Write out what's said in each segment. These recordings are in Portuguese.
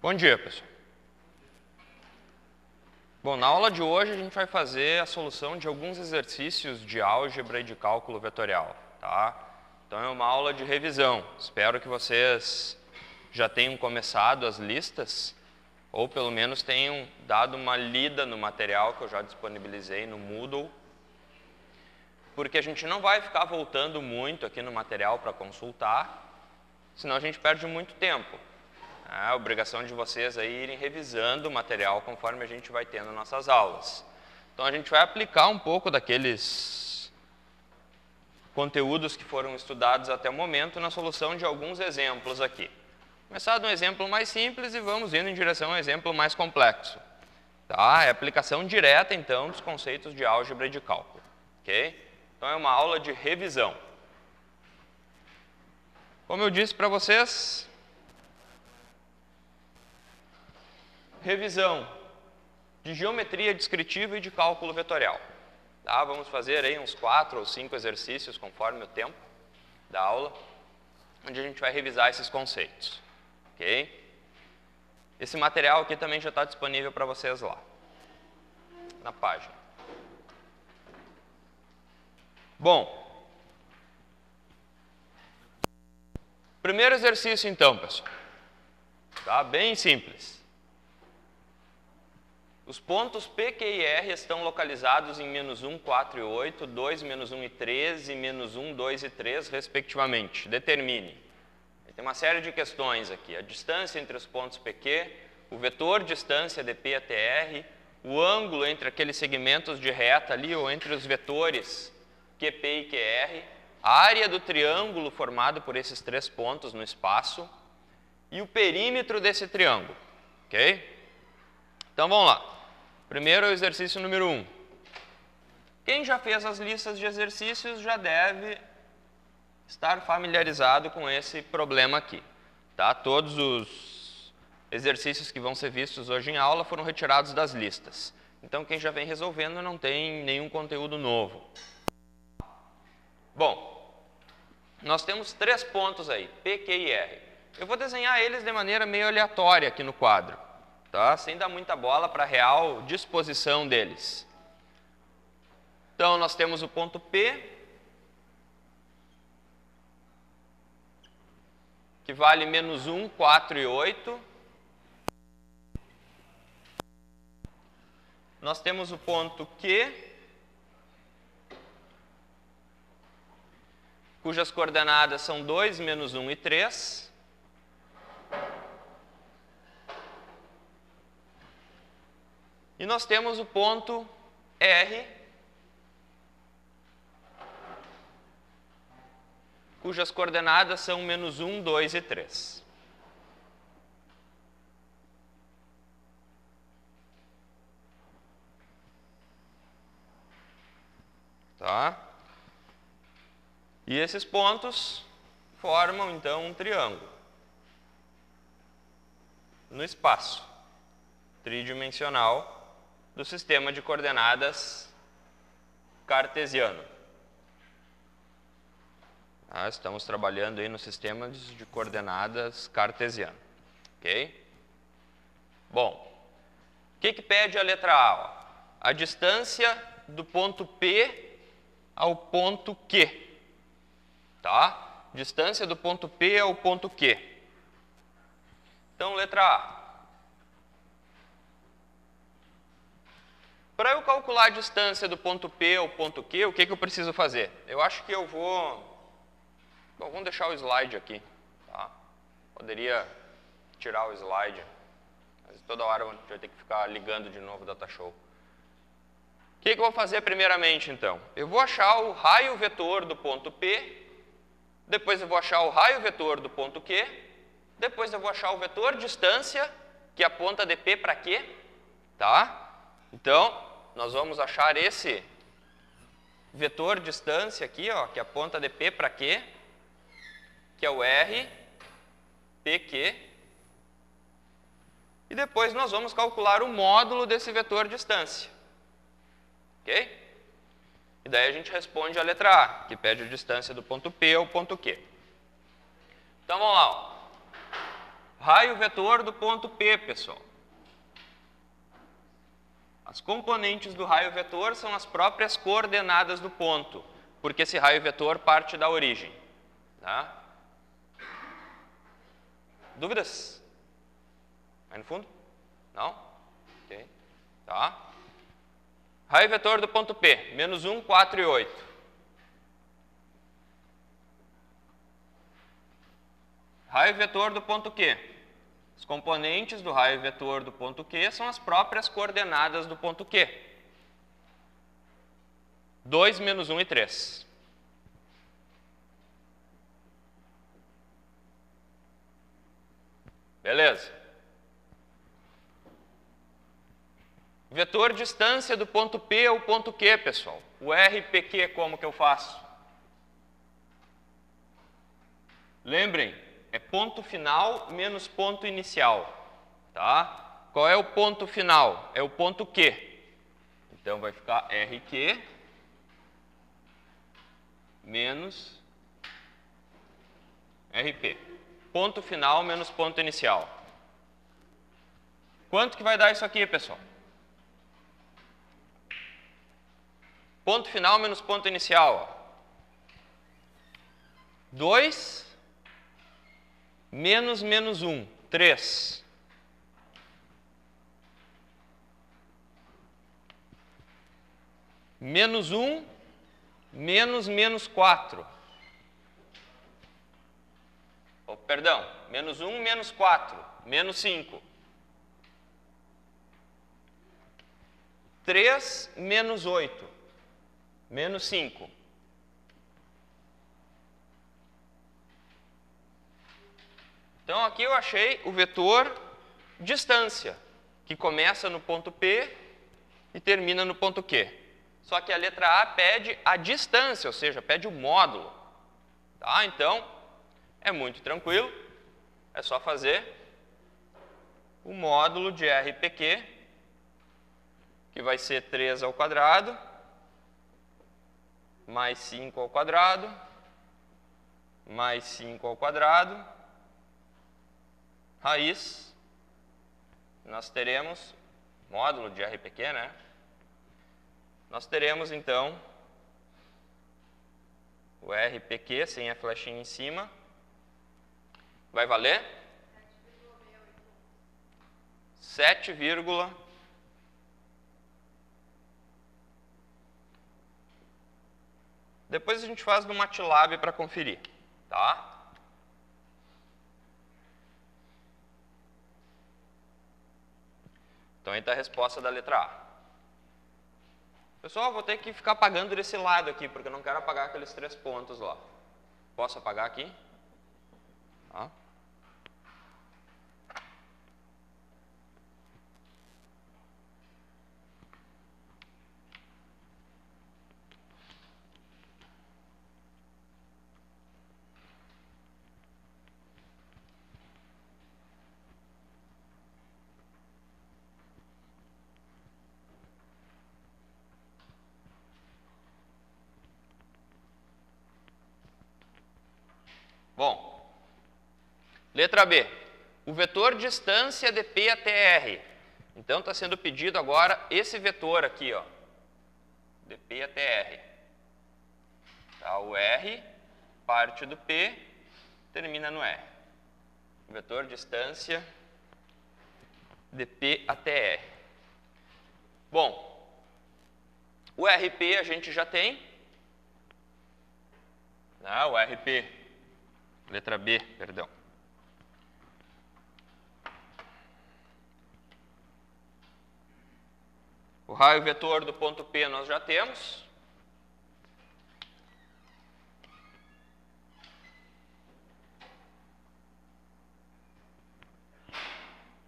Bom dia, pessoal. Bom, na aula de hoje a gente vai fazer a solução de alguns exercícios de álgebra e de cálculo vetorial, tá? Então é uma aula de revisão. Espero que vocês já tenham começado as listas ou pelo menos tenham dado uma lida no material que eu já disponibilizei no Moodle, porque a gente não vai ficar voltando muito aqui no material para consultar, senão a gente perde muito tempo. É a obrigação de vocês aí irem revisando o material conforme a gente vai tendo nossas aulas. Então a gente vai aplicar um pouco daqueles conteúdos que foram estudados até o momento na solução de alguns exemplos aqui. Começar de um exemplo mais simples e vamos indo em direção a um exemplo mais complexo. Tá? É a aplicação direta, então, dos conceitos de álgebra e de cálculo. Ok? Então é uma aula de revisão. Como eu disse para vocês, revisão de geometria descritiva e de cálculo vetorial. Tá? Vamos fazer aí uns 4 ou 5 exercícios conforme o tempo da aula, onde a gente vai revisar esses conceitos. Ok? Esse material aqui também já está disponível para vocês lá, na página. Bom, primeiro exercício então, pessoal. Tá? Bem simples. Os pontos P, Q e R estão localizados em -1, 4 e 8, 2, -1 e 3 e -1, 2 e 3, respectivamente. Determine. Tem uma série de questões aqui. A distância entre os pontos PQ, o vetor distância de P até R, o ângulo entre aqueles segmentos de reta ali, ou entre os vetores QP e QR, a área do triângulo formado por esses 3 pontos no espaço e o perímetro desse triângulo. Ok? Então vamos lá. Primeiro, o exercício número 1. Quem já fez as listas de exercícios já deve estar familiarizado com esse problema aqui. Tá? Todos os exercícios que vão ser vistos hoje em aula foram retirados das listas. Então, quem já vem resolvendo não tem nenhum conteúdo novo. Bom, nós temos 3 pontos aí, P, Q e R. Eu vou desenhar eles de maneira meio aleatória aqui no quadro, tá? Sem dar muita bola para a real disposição deles. Então, nós temos o ponto P, que vale -1, 4 e 8. Nós temos o ponto Q, cujas coordenadas são 2, -1 e 3. E nós temos o ponto R, cujas coordenadas são -1, 2 e 3. Tá? E esses pontos formam, então, um triângulo no espaço tridimensional do sistema de coordenadas cartesiano. Ah, estamos trabalhando aí no sistema de coordenadas cartesiano. Ok? Bom, o que pede a letra A? Ó? A distância do ponto P ao ponto Q. Tá? Distância do ponto P ao ponto Q. Então, letra A. Para eu calcular a distância do ponto P ao ponto Q, o que eu preciso fazer? Eu acho que eu vou... Bom, vamos deixar o slide aqui. Tá? Poderia tirar o slide, mas toda hora a gente vai ter que ficar ligando de novo o DataShow. O que eu vou fazer primeiramente, então? Eu vou achar o raio vetor do ponto P, depois eu vou achar o raio vetor do ponto Q, depois eu vou achar o vetor distância, que aponta de P para Q. Tá? Então, nós vamos achar esse vetor distância aqui, ó, que aponta de P para Q, que é o R, PQ. E depois nós vamos calcular o módulo desse vetor distância. Ok? E daí a gente responde a letra A, que pede a distância do ponto P ao ponto Q. Então vamos lá. Ó. Raio vetor do ponto P, pessoal. As componentes do raio vetor são as próprias coordenadas do ponto, porque esse raio vetor parte da origem. Tá? Dúvidas? Aí no fundo? Não? Ok. Tá. Raio vetor do ponto P, menos 1, 4 e 8. Raio vetor do ponto Q. Os componentes do raio vetor do ponto Q são as próprias coordenadas do ponto Q. 2, menos 1 e 3. Beleza. Vetor distância do ponto P ao ponto Q, pessoal. O RPQ, como que eu faço? Lembrem, é ponto final menos ponto inicial. Tá? Qual é o ponto final? É o ponto Q. Então, vai ficar RQ menos RP. Ponto final menos ponto inicial. Quanto que vai dar isso aqui, pessoal? Ponto final menos ponto inicial. 2 menos menos 1, 3. Menos 1 menos menos 4. Oh, perdão, menos 1 menos 4, menos 5. 3 menos 8, menos 5. Então, aqui eu achei o vetor distância, que começa no ponto P e termina no ponto Q. Só que a letra A pede a distância, ou seja, pede o módulo. Tá? Então, é muito tranquilo, é só fazer o módulo de RPQ, que vai ser 3 ao quadrado, mais 5 ao quadrado, mais 5 ao quadrado, raiz, nós teremos, módulo de RPQ, né? Nós teremos, então, o RPQ, sem a flechinha em cima, vai valer 7, depois a gente faz no MATLAB para conferir, tá? Então, aí está a resposta da letra A. Pessoal, vou ter que ficar apagando desse lado aqui, porque eu não quero apagar aqueles 3 pontos lá. Posso apagar aqui? Tá. Bom, letra B. O vetor distância de P até R. Então, está sendo pedido agora esse vetor aqui, ó, de P até R. Tá, o R parte do P, termina no R. Vetor distância de P até R. Bom, o RP a gente já tem. O RP, letra B, perdão. O raio vetor do ponto P nós já temos.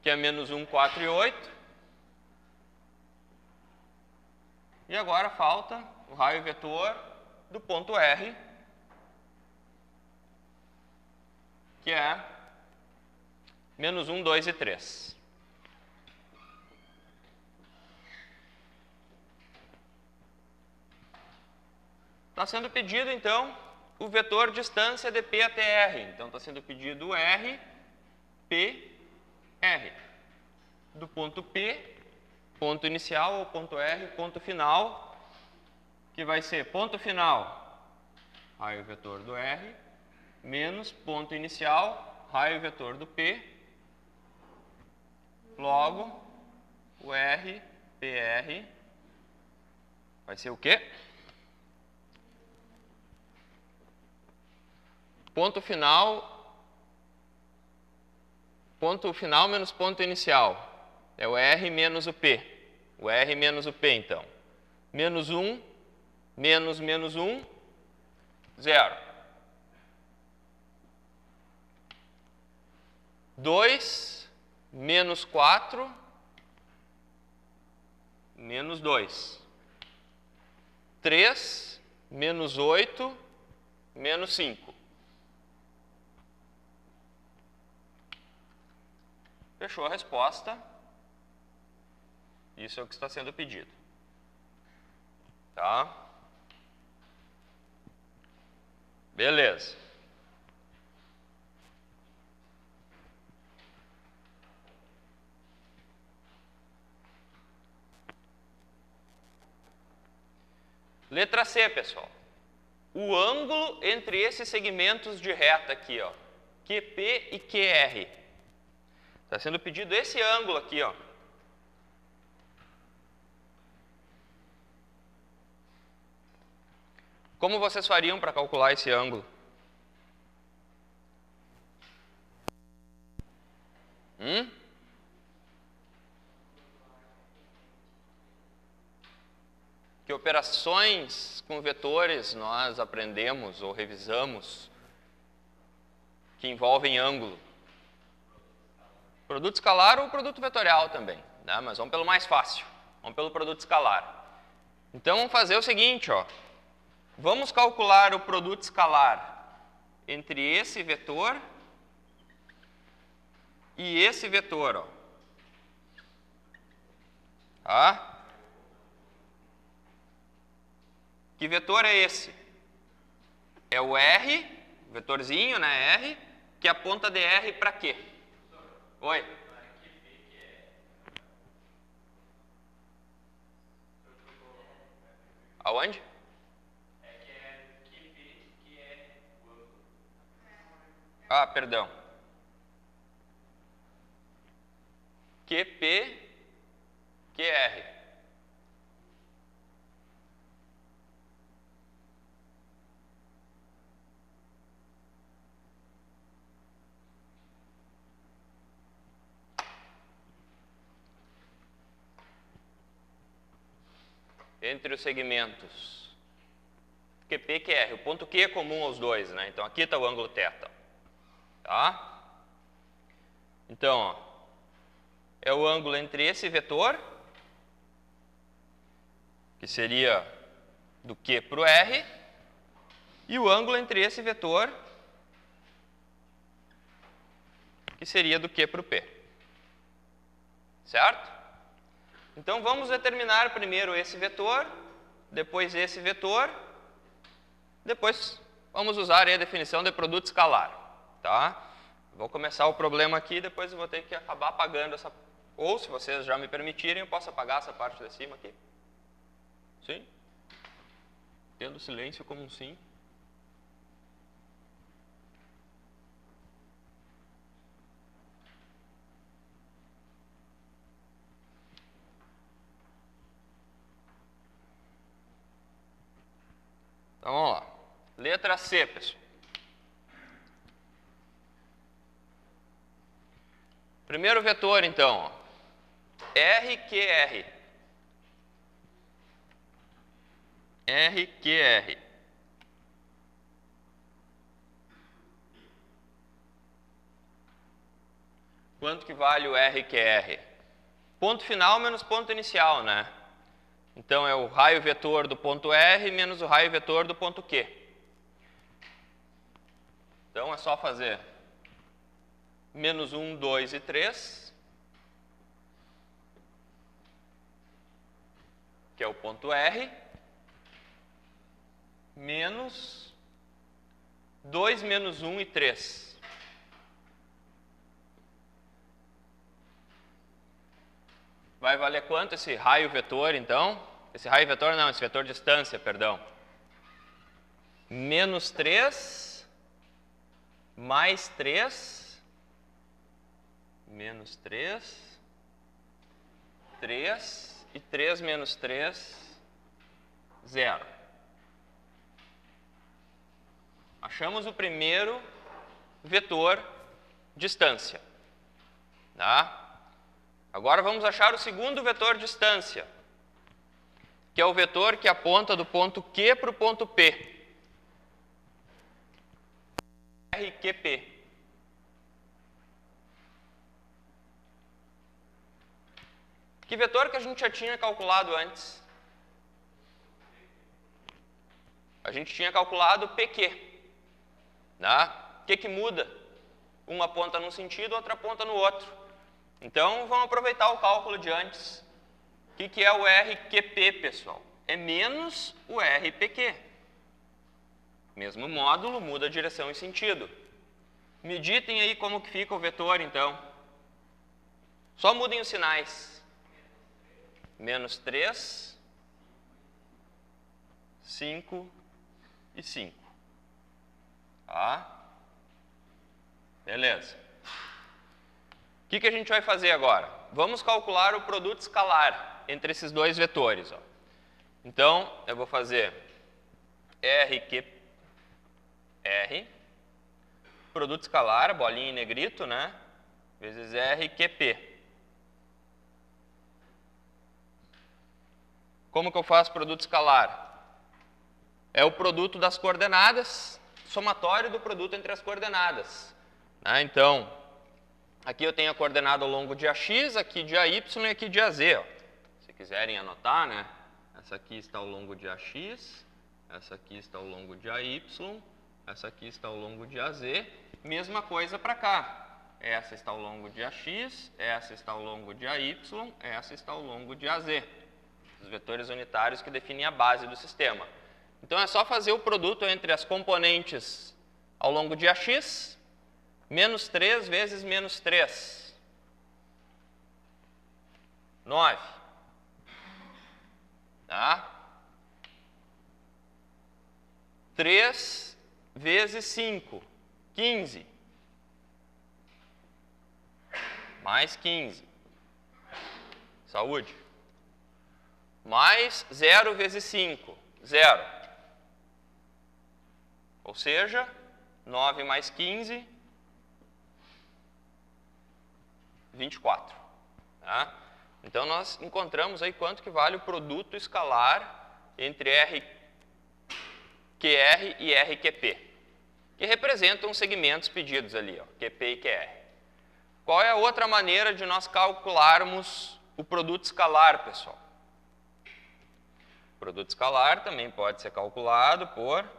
Que é menos 1, 4 e 8. E agora falta o raio vetor do ponto R, que é menos 1, 2 e 3. Está sendo pedido, então, o vetor distância de P até R. Então, está sendo pedido R, P R. Do ponto P, ponto inicial, ou ponto R, ponto final, que vai ser ponto final, raio vetor do R, menos ponto inicial, raio vetor do P, logo, o R, PR, vai ser o quê? Ponto final menos ponto inicial. É o R menos o P. O R menos o P, então. Menos 1, menos 1, 0. 2, menos 4, menos 2. 3, menos 8, menos 5. Fechou a resposta. Isso é o que está sendo pedido. Tá? Beleza. Letra C, pessoal. O ângulo entre esses segmentos de reta aqui, ó, QP e QR. Está sendo pedido esse ângulo aqui, ó. Como vocês fariam para calcular esse ângulo? Que operações com vetores nós aprendemos ou revisamos que envolvem ângulo? Produto escalar ou produto vetorial também, né? Mas vamos pelo mais fácil. Vamos pelo produto escalar. Então vamos fazer o seguinte, ó. Vamos calcular o produto escalar entre esse vetor e esse vetor, ó. Tá? Que vetor é esse? É o R, o vetorzinho, né, R, que aponta dr para quê? Oi? Aonde? Ah, perdão. QP, QR. Entre os segmentos QP e QR. O ponto Q é comum aos dois, né? Então aqui está o ângulo θ. Tá? Então, ó, é o ângulo entre esse vetor, que seria do Q para o R, e o ângulo entre esse vetor, que seria do Q para o P. Certo? Então, vamos determinar primeiro esse vetor, depois esse vetor, depois vamos usar aí a definição de produto escalar. Tá? Vou começar o problema aqui, depois eu vou ter que acabar apagando essa... Ou, se vocês já me permitirem, eu posso apagar essa parte de cima aqui. Sim? Tendo silêncio como um sim. Então, vamos lá. Letra C, pessoal. Primeiro vetor, então, ó. RQR. RQR. Quanto que vale o RQR? Ponto final menos ponto inicial, né? Então, é o raio vetor do ponto R menos o raio vetor do ponto Q. Então, é só fazer menos 1, 2 e 3, que é o ponto R, menos 2 menos 1 e 3. vai valer quanto esse raio vetor, então? Esse raio vetor não, esse vetor distância, perdão. Menos 3, mais 3, menos 3, 3, e 3 menos 3, 0. Achamos o primeiro vetor distância. Tá? Agora vamos achar o segundo vetor distância, que é o vetor que aponta do ponto Q para o ponto P. RQP. Que vetor que a gente já tinha calculado antes? A gente tinha calculado PQ. Tá? O que muda? Uma aponta num sentido, outra aponta no outro. Então, vamos aproveitar o cálculo de antes. O que é o RQP, pessoal? É menos o RPQ. Mesmo módulo, muda a direção e sentido. Meditem aí como que fica o vetor, então. Só mudem os sinais. Menos 3, 5 e 5. Tá? Beleza. O que a gente vai fazer agora? Vamos calcular o produto escalar entre esses dois vetores. Ó. Então, eu vou fazer R, produto escalar, bolinha em negrito, né? Vezes RQP. Como que eu faço produto escalar? É o produto das coordenadas, somatório do produto entre as coordenadas. Né? Então, aqui eu tenho a coordenada ao longo de AX, aqui de AY e aqui de AZ. Ó. Se quiserem anotar, né? Essa aqui está ao longo de AX, essa aqui está ao longo de AY, essa aqui está ao longo de AZ. Mesma coisa para cá. Essa está ao longo de AX, essa está ao longo de AY, essa está ao longo de AZ. Os vetores unitários que definem a base do sistema. Então, é só fazer o produto entre as componentes ao longo de AX, menos 3 vezes menos 3. 9. Tá? 3 vezes 5. 15. Mais 15. Saúde. Mais 0 vezes 5. 0. Ou seja, 9 mais 15, 24. Tá? Então, nós encontramos aí quanto que vale o produto escalar entre QR e RQP, que representam os segmentos pedidos ali, ó, QP e QR. Qual é a outra maneira de nós calcularmos o produto escalar, pessoal? O produto escalar também pode ser calculado por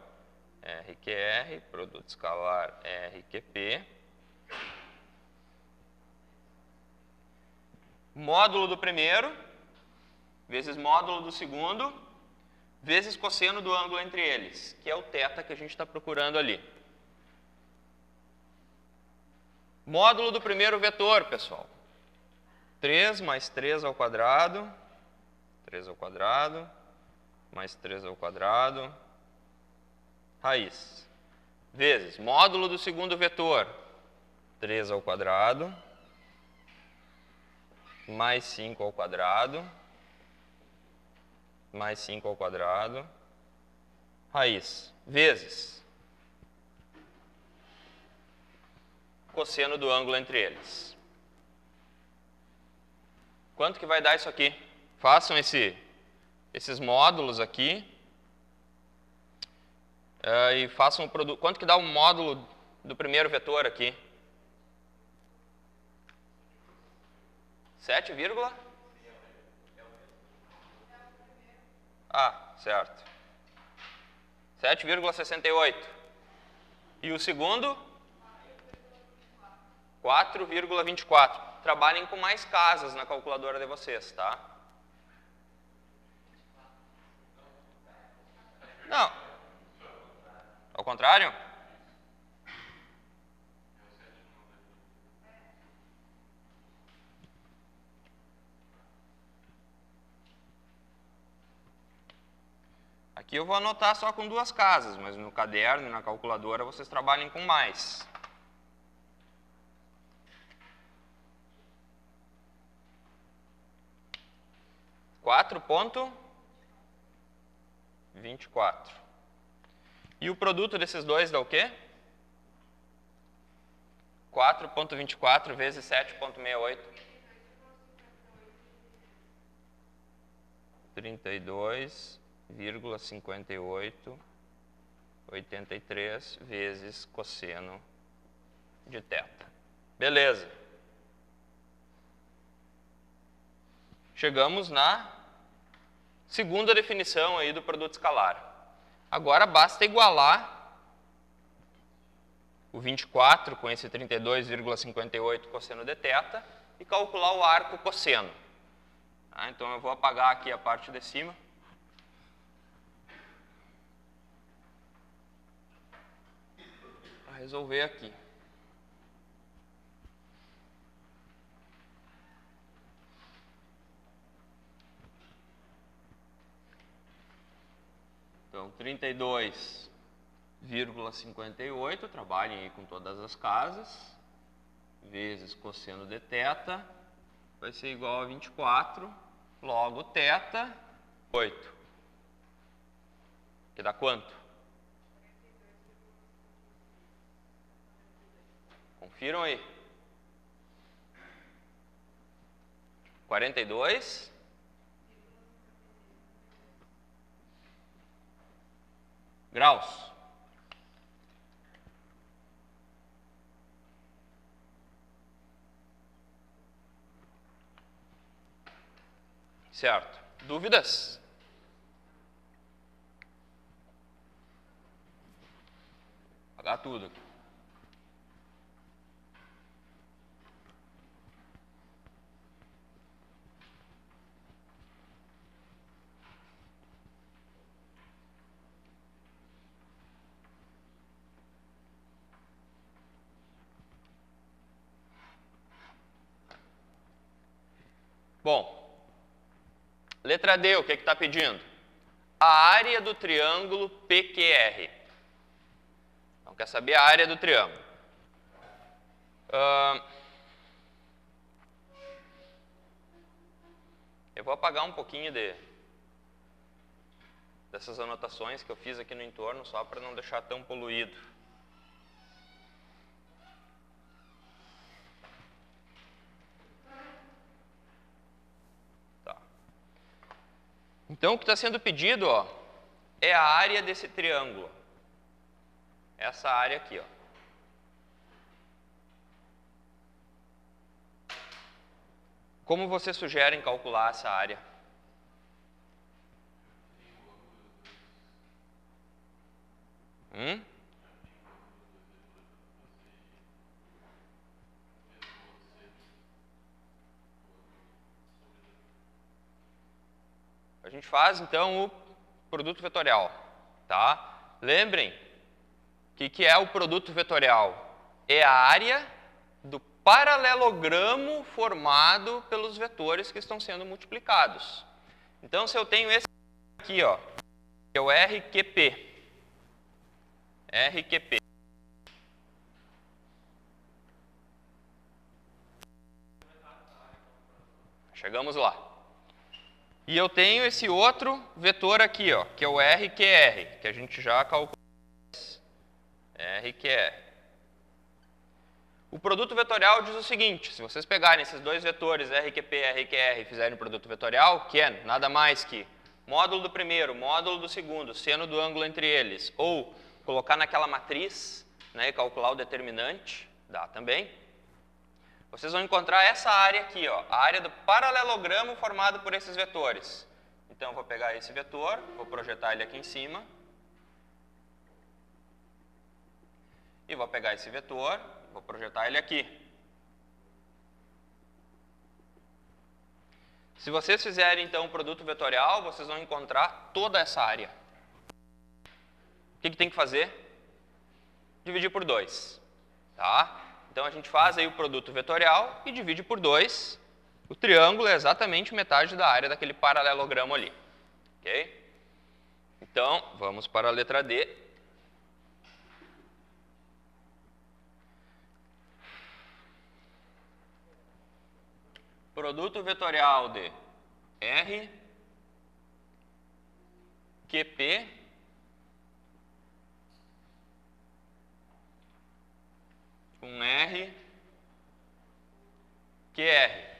RQR, produto escalar RQP, módulo do primeiro, vezes módulo do segundo, vezes cosseno do ângulo entre eles, que é o θ que a gente está procurando ali. Módulo do primeiro vetor, pessoal. 3 mais 3 ao quadrado, 3 ao quadrado, mais 3 ao quadrado, raiz. Vezes módulo do segundo vetor, 3 ao quadrado, mais 5 ao quadrado, mais 5 ao quadrado, raiz. Vezes cosseno do ângulo entre eles. Quanto que vai dar isso aqui? Façam esses módulos aqui e façam o produto. Quanto que dá o módulo do primeiro vetor aqui? 7, certo. 7,68. E o segundo? 4,24. Trabalhem com mais casas na calculadora de vocês, tá? Não. Ao contrário? Aqui eu vou anotar só com 2 casas, mas no caderno e na calculadora vocês trabalhem com mais. Quatro ponto 24. E o produto desses dois dá o quê? 4.24 vezes 7.68. 32,5883 vezes cosseno de θ. Beleza. Chegamos na segunda definição aí do produto escalar. Agora basta igualar o 24 com esse 32,58 cosseno de θ e calcular o arco cosseno. Então eu vou apagar aqui a parte de cima. Para resolver aqui. Então, 32,58, trabalhem aí com todas as casas, vezes cosseno de θ, vai ser igual a 24, logo θ, 8. Que dá quanto? Confiram aí. 42 graus. Certo. Dúvidas? Vou apagar tudo aqui. Bom, letra D, o que está pedindo? A área do triângulo PQR. Então, quer saber a área do triângulo. Eu vou apagar um pouquinho dessas anotações que eu fiz aqui no entorno, só para não deixar tão poluído. Então, o que está sendo pedido, ó, é a área desse triângulo. Essa área aqui, ó. Como vocês sugerem calcular essa área? A gente faz, então, o produto vetorial, tá? Lembrem, o que é o produto vetorial? É a área do paralelogramo formado pelos vetores que estão sendo multiplicados. Então, se eu tenho esse aqui, ó, que é o RQP. RQP. Chegamos lá. E eu tenho esse outro vetor aqui, ó, que é o RQR, que a gente já calculou. RQR. O produto vetorial diz o seguinte: se vocês pegarem esses dois vetores, RQP e RQR, e fizerem o produto vetorial, que é nada mais que módulo do primeiro, módulo do segundo, seno do ângulo entre eles, ou colocar naquela matriz, né, e calcular o determinante, dá também. Vocês vão encontrar essa área aqui, ó, a área do paralelogramo formado por esses vetores. Então, eu vou pegar esse vetor, vou projetar ele aqui em cima. E vou pegar esse vetor, vou projetar ele aqui. Se vocês fizerem, então, o produto vetorial, vocês vão encontrar toda essa área. O que tem que fazer? Dividir por 2. Tá? Então, a gente faz aí o produto vetorial e divide por 2. O triângulo é exatamente metade da área daquele paralelogramo ali. Ok? Então, vamos para a letra D. Produto vetorial de R, QP, com R, QR.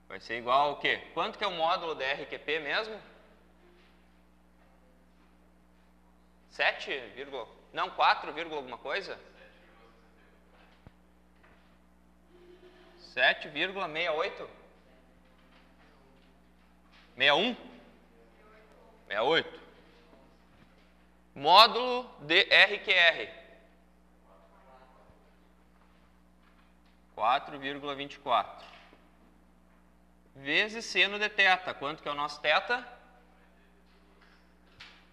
Vai ser igual ao quê? Quanto que é o módulo de RQP mesmo? 7, não, 4, alguma coisa? 7,68? 61? 68. Módulo de RQR. 4,24. Vezes seno de θ. Quanto que é o nosso θ?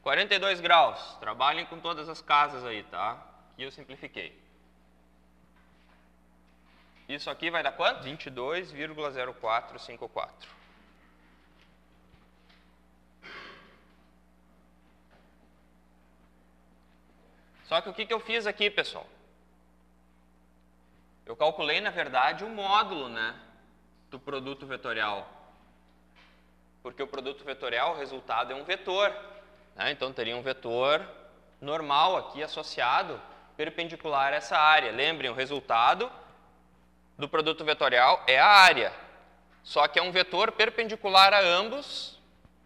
42 graus. Trabalhem com todas as casas aí, tá? Aqui eu simplifiquei. Isso aqui vai dar quanto? 22,0454. Só que o que eu fiz aqui, pessoal? Eu calculei, na verdade, o módulo, né, do produto vetorial. Porque o produto vetorial, o resultado é um vetor. Né? Então, teria um vetor normal aqui associado, perpendicular a essa área. Lembrem, o resultado do produto vetorial é a área. Só que é um vetor perpendicular a ambos,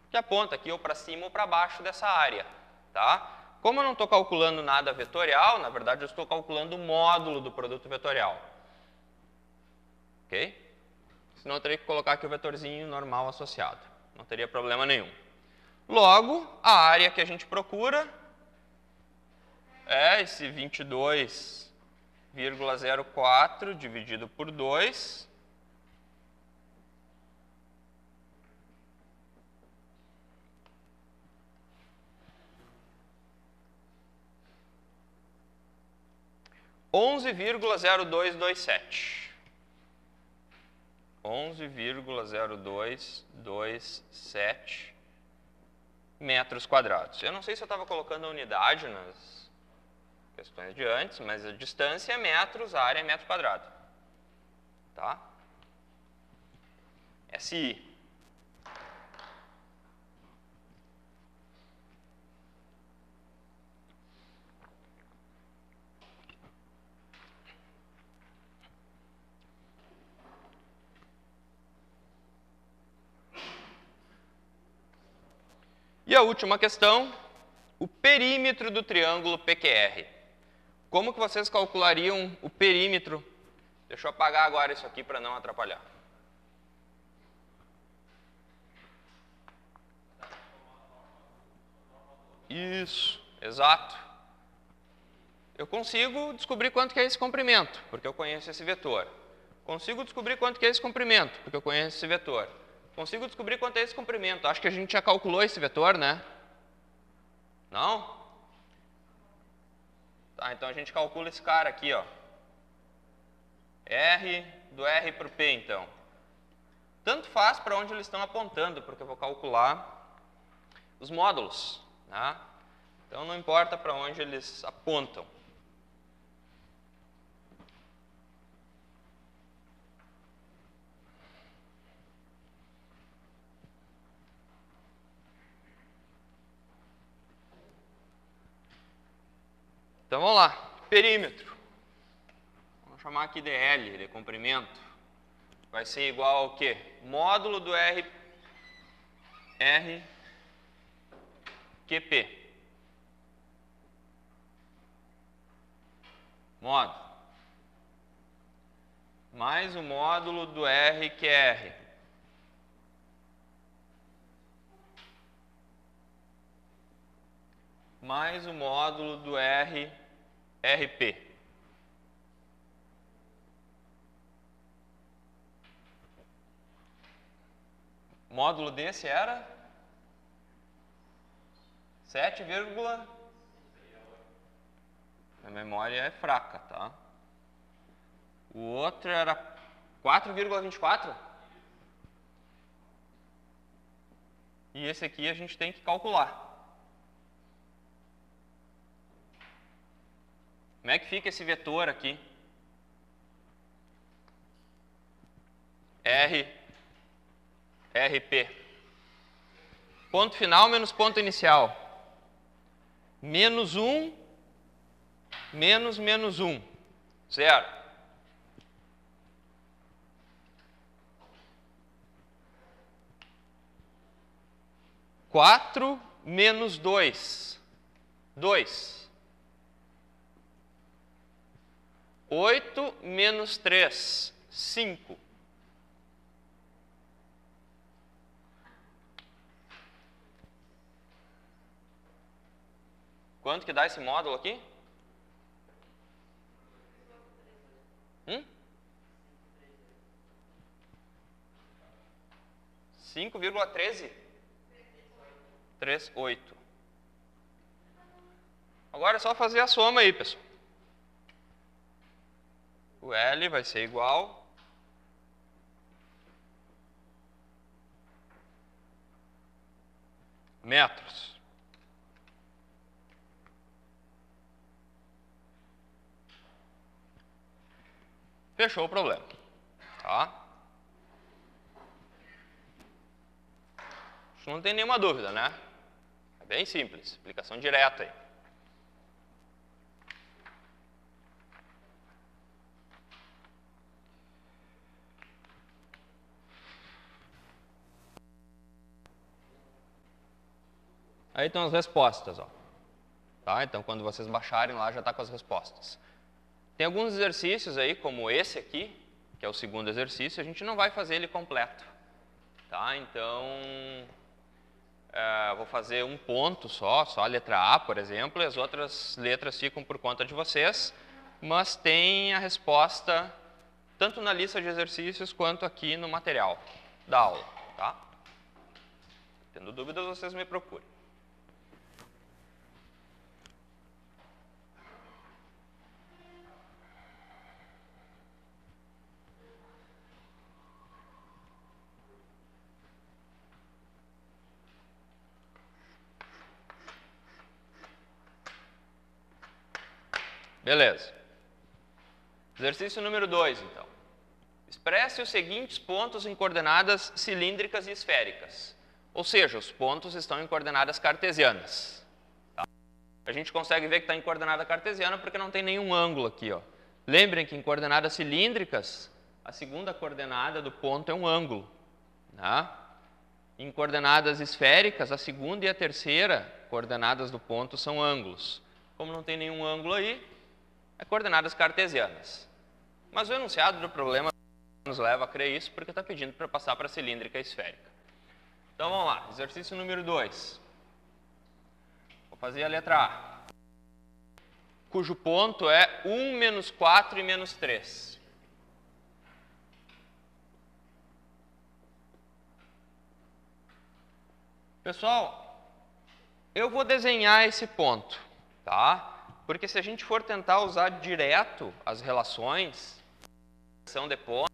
que aponta aqui ou para cima ou para baixo dessa área. Tá? Como eu não estou calculando nada vetorial, na verdade eu estou calculando o módulo do produto vetorial. Ok? Senão eu teria que colocar aqui o vetorzinho normal associado. Não teria problema nenhum. Logo, a área que a gente procura é esse 22,04 dividido por 2. $11,0227. 11,0227 metros quadrados. Eu não sei se eu estava colocando a unidade nas questões de antes, mas a distância é metros, a área é metro quadrado. Tá? SI. E a última questão, o perímetro do triângulo PQR. Como que vocês calculariam o perímetro? Deixa eu apagar agora isso aqui para não atrapalhar. Isso, exato. Eu consigo descobrir quanto que é esse comprimento, porque eu conheço esse vetor. Consigo descobrir quanto que é esse comprimento, porque eu conheço esse vetor. Consigo descobrir quanto é esse comprimento. Acho que a gente já calculou esse vetor, né? Não? Tá, então a gente calcula esse cara aqui, ó. R do R para o P, então. Tanto faz para onde eles estão apontando, porque eu vou calcular os módulos. Né? Então não importa para onde eles apontam. Então vamos lá, perímetro. Vamos chamar aqui de L, de comprimento. Vai ser igual ao quê? Módulo do RQP. Módulo. Mais o módulo do RQR. Mais o módulo do RP. O módulo desse era 7, a memória é fraca, tá? O outro era 4,24? e esse aqui a gente tem que calcular. Como é que fica esse vetor aqui? RP. Ponto final menos ponto inicial. Menos 1, menos 1. 0. Quatro menos 2. 2. 8 menos 3. 5. Quanto que dá esse módulo aqui? 5,13? 38. Agora é só fazer a soma aí, pessoal. O L vai ser igual metros. Fechou o problema, tá? Acho que não tem nenhuma dúvida, né? É bem simples, explicação direta aí. Aí estão as respostas, ó. Tá? Então, quando vocês baixarem lá, já está com as respostas. Tem alguns exercícios aí, como esse aqui, que é o segundo exercício, a gente não vai fazer ele completo. Tá? Então, vou fazer um ponto só a letra A, por exemplo, e as outras letras ficam por conta de vocês, mas tem a resposta tanto na lista de exercícios quanto aqui no material da aula. Tá? Tendo dúvidas, vocês me procurem. Beleza. Exercício número 2, então. Expresse os seguintes pontos em coordenadas cilíndricas e esféricas. Ou seja, os pontos estão em coordenadas cartesianas. Tá? A gente consegue ver que está em coordenada cartesiana porque não tem nenhum ângulo aqui. Ó. Lembrem que em coordenadas cilíndricas, a segunda coordenada do ponto é um ângulo. Tá? Em coordenadas esféricas, a segunda e a terceira coordenadas do ponto são ângulos. Como não tem nenhum ângulo aí, é coordenadas cartesianas. Mas o enunciado do problema nos leva a crer isso porque está pedindo para passar para cilíndrica e esférica. Então vamos lá, exercício número 2. Vou fazer a letra A, cujo ponto é 1, menos 4 e menos 3. Pessoal, eu vou desenhar esse ponto, tá? Porque se a gente for tentar usar direto as relações de ponto,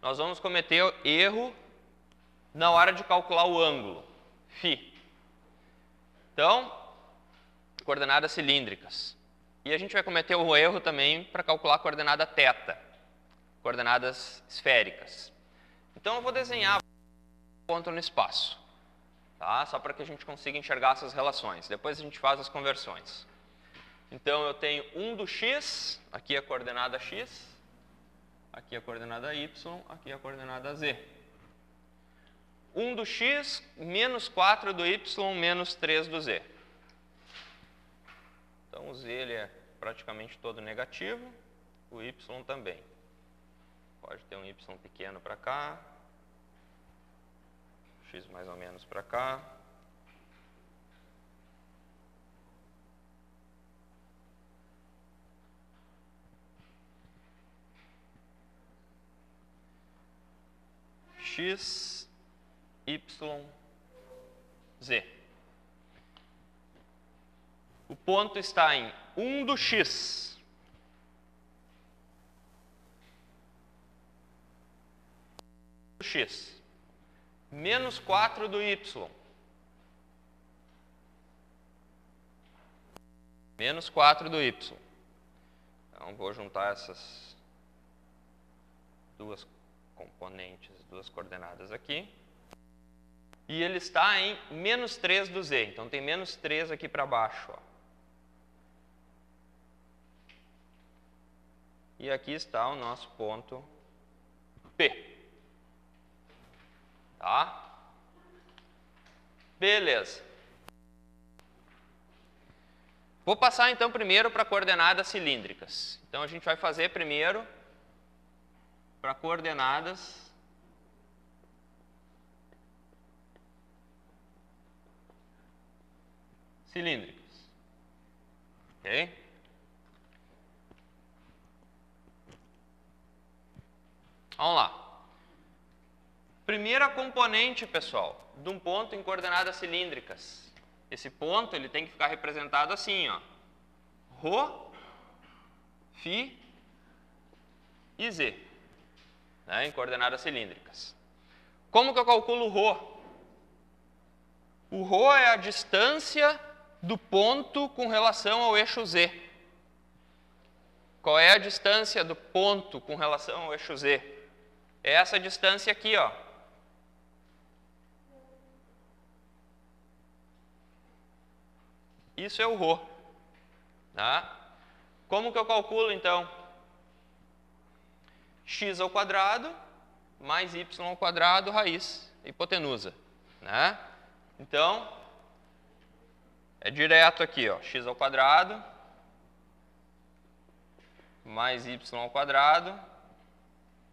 nós vamos cometer erro na hora de calcular o ângulo, φ. Então, coordenadas cilíndricas. E a gente vai cometer o erro também para calcular a coordenada θ, coordenadas esféricas. Então, eu vou desenhar o ponto no espaço, tá? Só para que a gente consiga enxergar essas relações. Depois a gente faz as conversões. Então, eu tenho 1 do x, aqui a coordenada x, aqui a coordenada y, aqui a coordenada z. 1 do x, menos 4 do y, menos 3 do z. Então, o z ele é praticamente todo negativo, o y também. Pode ter um y pequeno para cá, x mais ou menos para cá. X, Y, Z. O ponto está em 1 do X. X. Menos 4 do Y. menos 4 do y. Então, vou juntar essas duas componentes, duas coordenadas aqui. E ele está em menos 3 do z. Então, tem menos 3 aqui para baixo. Ó. E aqui está o nosso ponto P. Tá? Beleza. Vou passar então primeiro para coordenadas cilíndricas. Então a gente vai fazer primeiro para coordenadas cilíndricas. Ok? Vamos lá. Primeira componente, pessoal, de um ponto em coordenadas cilíndricas. Esse ponto ele tem que ficar representado assim, ó. Rho, Φ e Z, né, em coordenadas cilíndricas. Como que eu calculo o Rho? O Rho é a distância do ponto com relação ao eixo Z. Qual é a distância do ponto com relação ao eixo Z? É essa distância aqui, ó. Isso é o Rho. Tá? Como que eu calculo, então? X ao quadrado mais y ao quadrado raiz hipotenusa. Né? Então, é direto aqui, ó, x ao quadrado mais y ao quadrado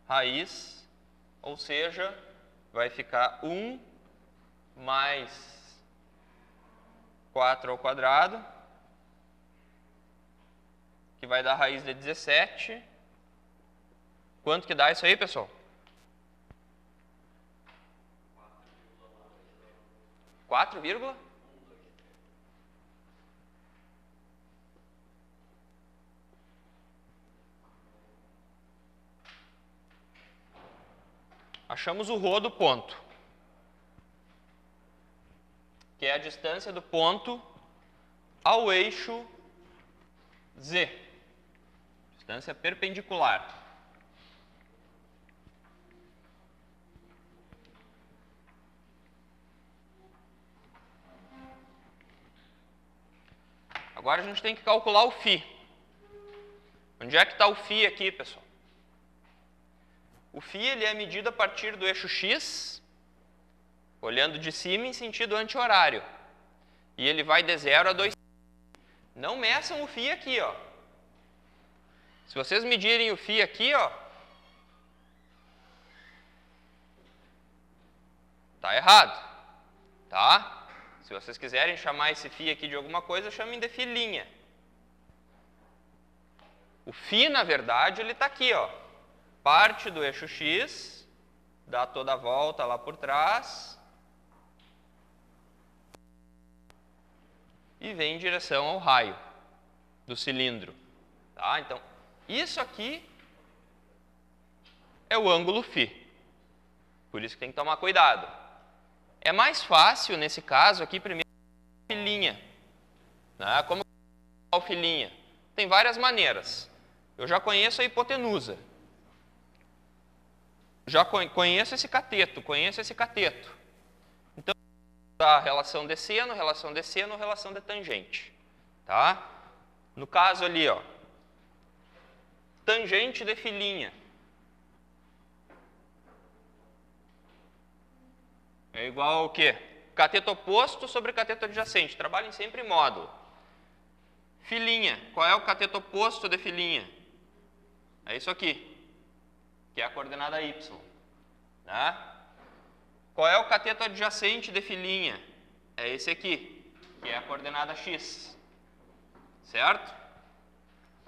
raiz, ou seja, vai ficar 1 mais 4 ao quadrado, que vai dar raiz de 17. Quanto que dá isso aí, pessoal? 4, achamos o Rho do ponto, que é a distância do ponto ao eixo Z, distância perpendicular. Agora a gente tem que calcular o Φ. Onde é que está o Φ aqui, pessoal? O Φ ele é medido a partir do eixo X, olhando de cima em sentido anti-horário. E ele vai de 0 a 2. Não meçam o Φ aqui, ó. Se vocês medirem o Φ aqui, ó, tá errado, tá? Se vocês quiserem chamar esse Φ aqui de alguma coisa, chamem de Φ'. O Φ, na verdade, ele está aqui, ó. Parte do eixo X, dá toda a volta lá por trás e vem em direção ao raio do cilindro. Tá? Então, isso aqui é o ângulo Φ. Por isso que tem que tomar cuidado. É mais fácil, nesse caso aqui, primeiro, Φ'. Né? Como o Φ'? Tem várias maneiras. Eu já conheço a hipotenusa. Já conheço esse cateto, Então, a relação de seno, relação de tangente. Tá? No caso ali, ó, tangente de Φ'. É igual ao quê? Cateto oposto sobre cateto adjacente. Trabalhem sempre em módulo. Φ'. Qual é o cateto oposto de Φ'? É isso aqui, que é a coordenada y. Né? Qual é o cateto adjacente de Φ'? É esse aqui, que é a coordenada x. Certo?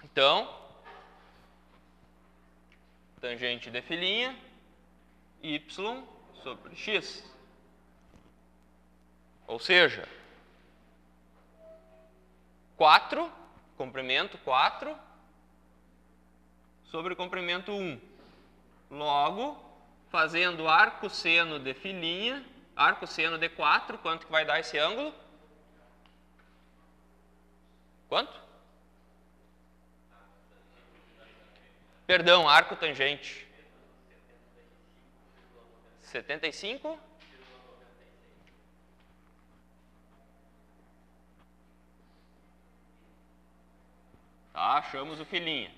Então, tangente de Φ', y sobre x. Ou seja, 4, comprimento 4, sobre comprimento 1. Logo, fazendo arco-seno de Φ', arco-seno de 4, quanto que vai dar esse ângulo? Quanto? Perdão, arco tangente. 75? Tá, achamos o filinha.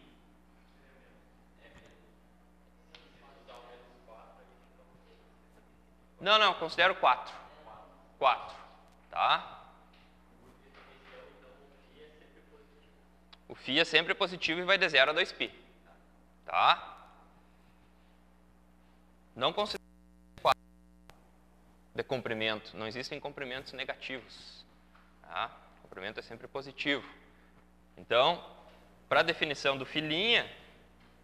Não, considero 4. 4, tá? O φ é sempre positivo e vai de 0 a 2π, tá? Não considero 4 de comprimento, não existem comprimentos negativos, tá? O comprimento é sempre positivo. Então, para a definição do filinha,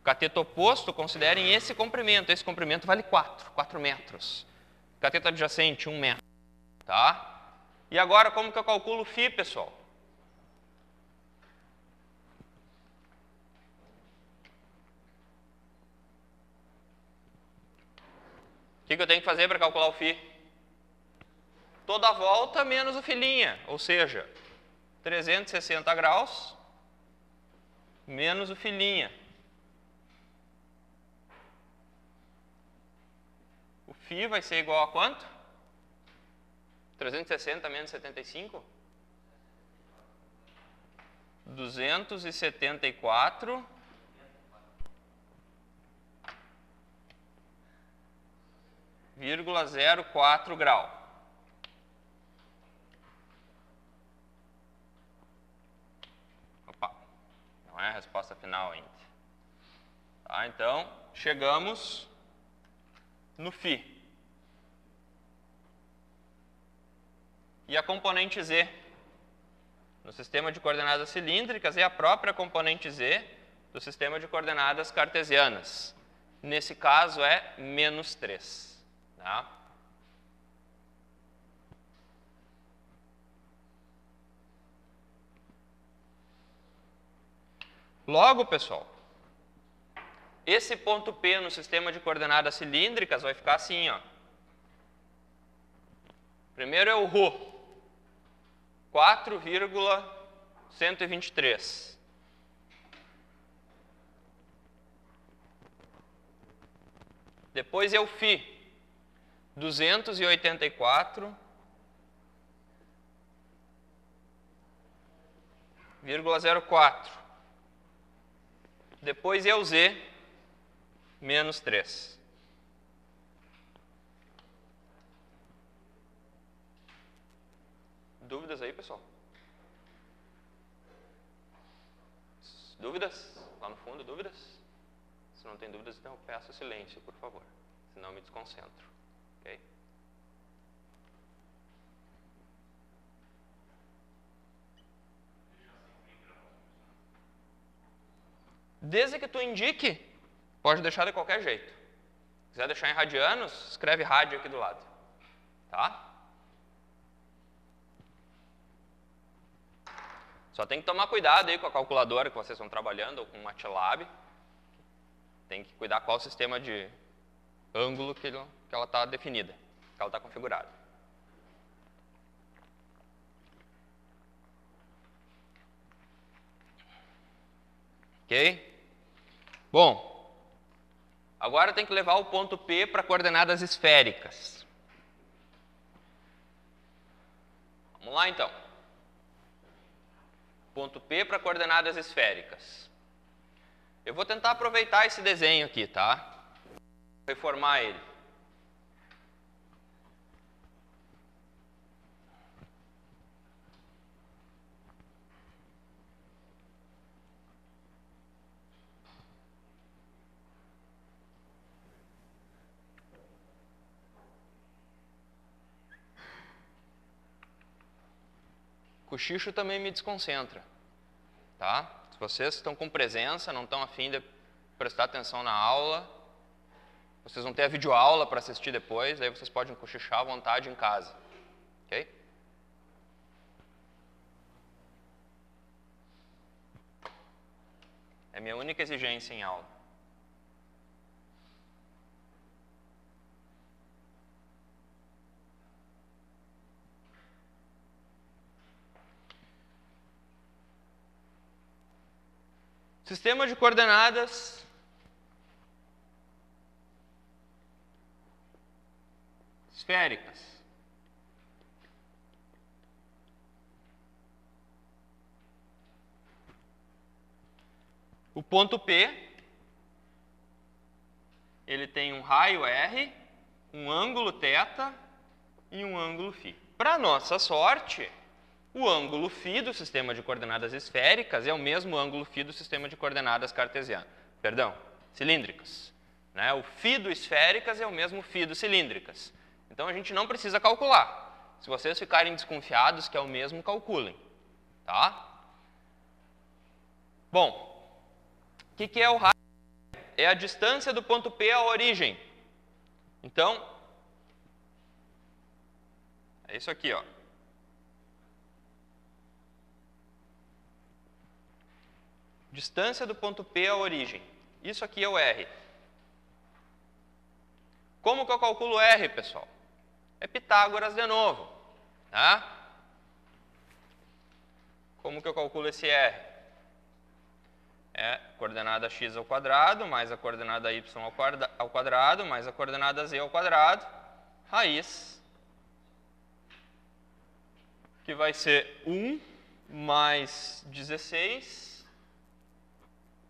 cateto oposto, considerem esse comprimento vale 4 metros. Cateto adjacente, 1 metro, tá? E agora, como que eu calculo o φ, pessoal? O que eu tenho que fazer para calcular o φ? Toda a volta menos o filinha, ou seja, 360 graus menos o filinha. O φ vai ser igual a quanto? 360 menos 75? 274,04 grau. Opa, não é a resposta final ainda. Tá, então, chegamos no φ. E a componente z no sistema de coordenadas cilíndricas é a própria componente z do sistema de coordenadas cartesianas. Nesse caso é menos 3. Tá? Logo, pessoal, esse ponto P no sistema de coordenadas cilíndricas vai ficar assim, ó. Primeiro é o ρ, 4,123. Depois é o φ, 284,04. Depois é o z, menos 3. Dúvidas aí, pessoal? Dúvidas? Lá no fundo, dúvidas? Se não tem dúvidas, então eu peço silêncio, por favor. Senão eu me desconcentro. Ok? Desde que tu indique, pode deixar de qualquer jeito. Se quiser deixar em radianos, escreve rádio aqui do lado. Tá? Só tem que tomar cuidado aí com a calculadora que vocês estão trabalhando, ou com o MATLAB. Tem que cuidar qual sistema de ângulo que ela está definida, que ela está configurada. Ok? Bom, agora tem que levar o ponto P para coordenadas esféricas. Vamos lá, então. Ponto P para coordenadas esféricas. Eu vou tentar aproveitar esse desenho aqui, tá? Reformar ele. Cochicho também me desconcentra, tá? Se vocês estão com presença, não estão a fim de prestar atenção na aula, vocês vão ter a videoaula para assistir depois, aí vocês podem cochichar à vontade em casa, ok? É minha única exigência em aula. Sistema de coordenadas esféricas. O ponto P, ele tem um raio R, um ângulo θ e um ângulo φ. Para nossa sorte, o ângulo φ do sistema de coordenadas esféricas é o mesmo ângulo φ do sistema de coordenadas cartesianas. Perdão, cilíndricas. Né? O φ do esféricas é o mesmo φ do cilíndricas. Então a gente não precisa calcular. Se vocês ficarem desconfiados que é o mesmo, calculem. Tá? Bom, o que é o raio? É a distância do ponto P à origem. Então, é isso aqui, ó. Distância do ponto P à origem. Isso aqui é o R. Como que eu calculo R, pessoal? É Pitágoras de novo. Tá? Como que eu calculo esse R? É coordenada x ao quadrado, mais a coordenada y ao quadrado, mais a coordenada z ao quadrado, raiz, que vai ser 1 mais 16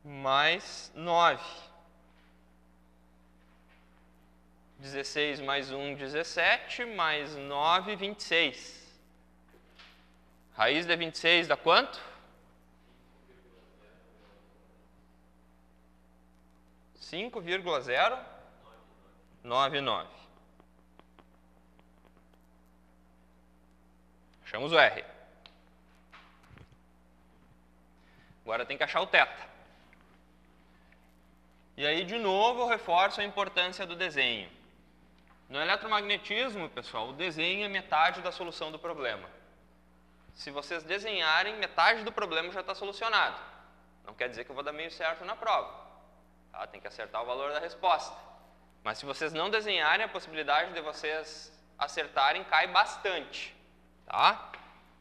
mais 9. 16 mais 1, 17, mais 9, 26. Raiz de 26 dá quanto? 5,099. Achamos o R. Agora tem que achar o θ. E aí, de novo, eu reforço a importância do desenho. No eletromagnetismo, pessoal, o desenho é metade da solução do problema. Se vocês desenharem, metade do problema já está solucionado. Não quer dizer que eu vou dar meio certo na prova. Tá? Tem que acertar o valor da resposta. Mas se vocês não desenharem, a possibilidade de vocês acertarem cai bastante. Tá?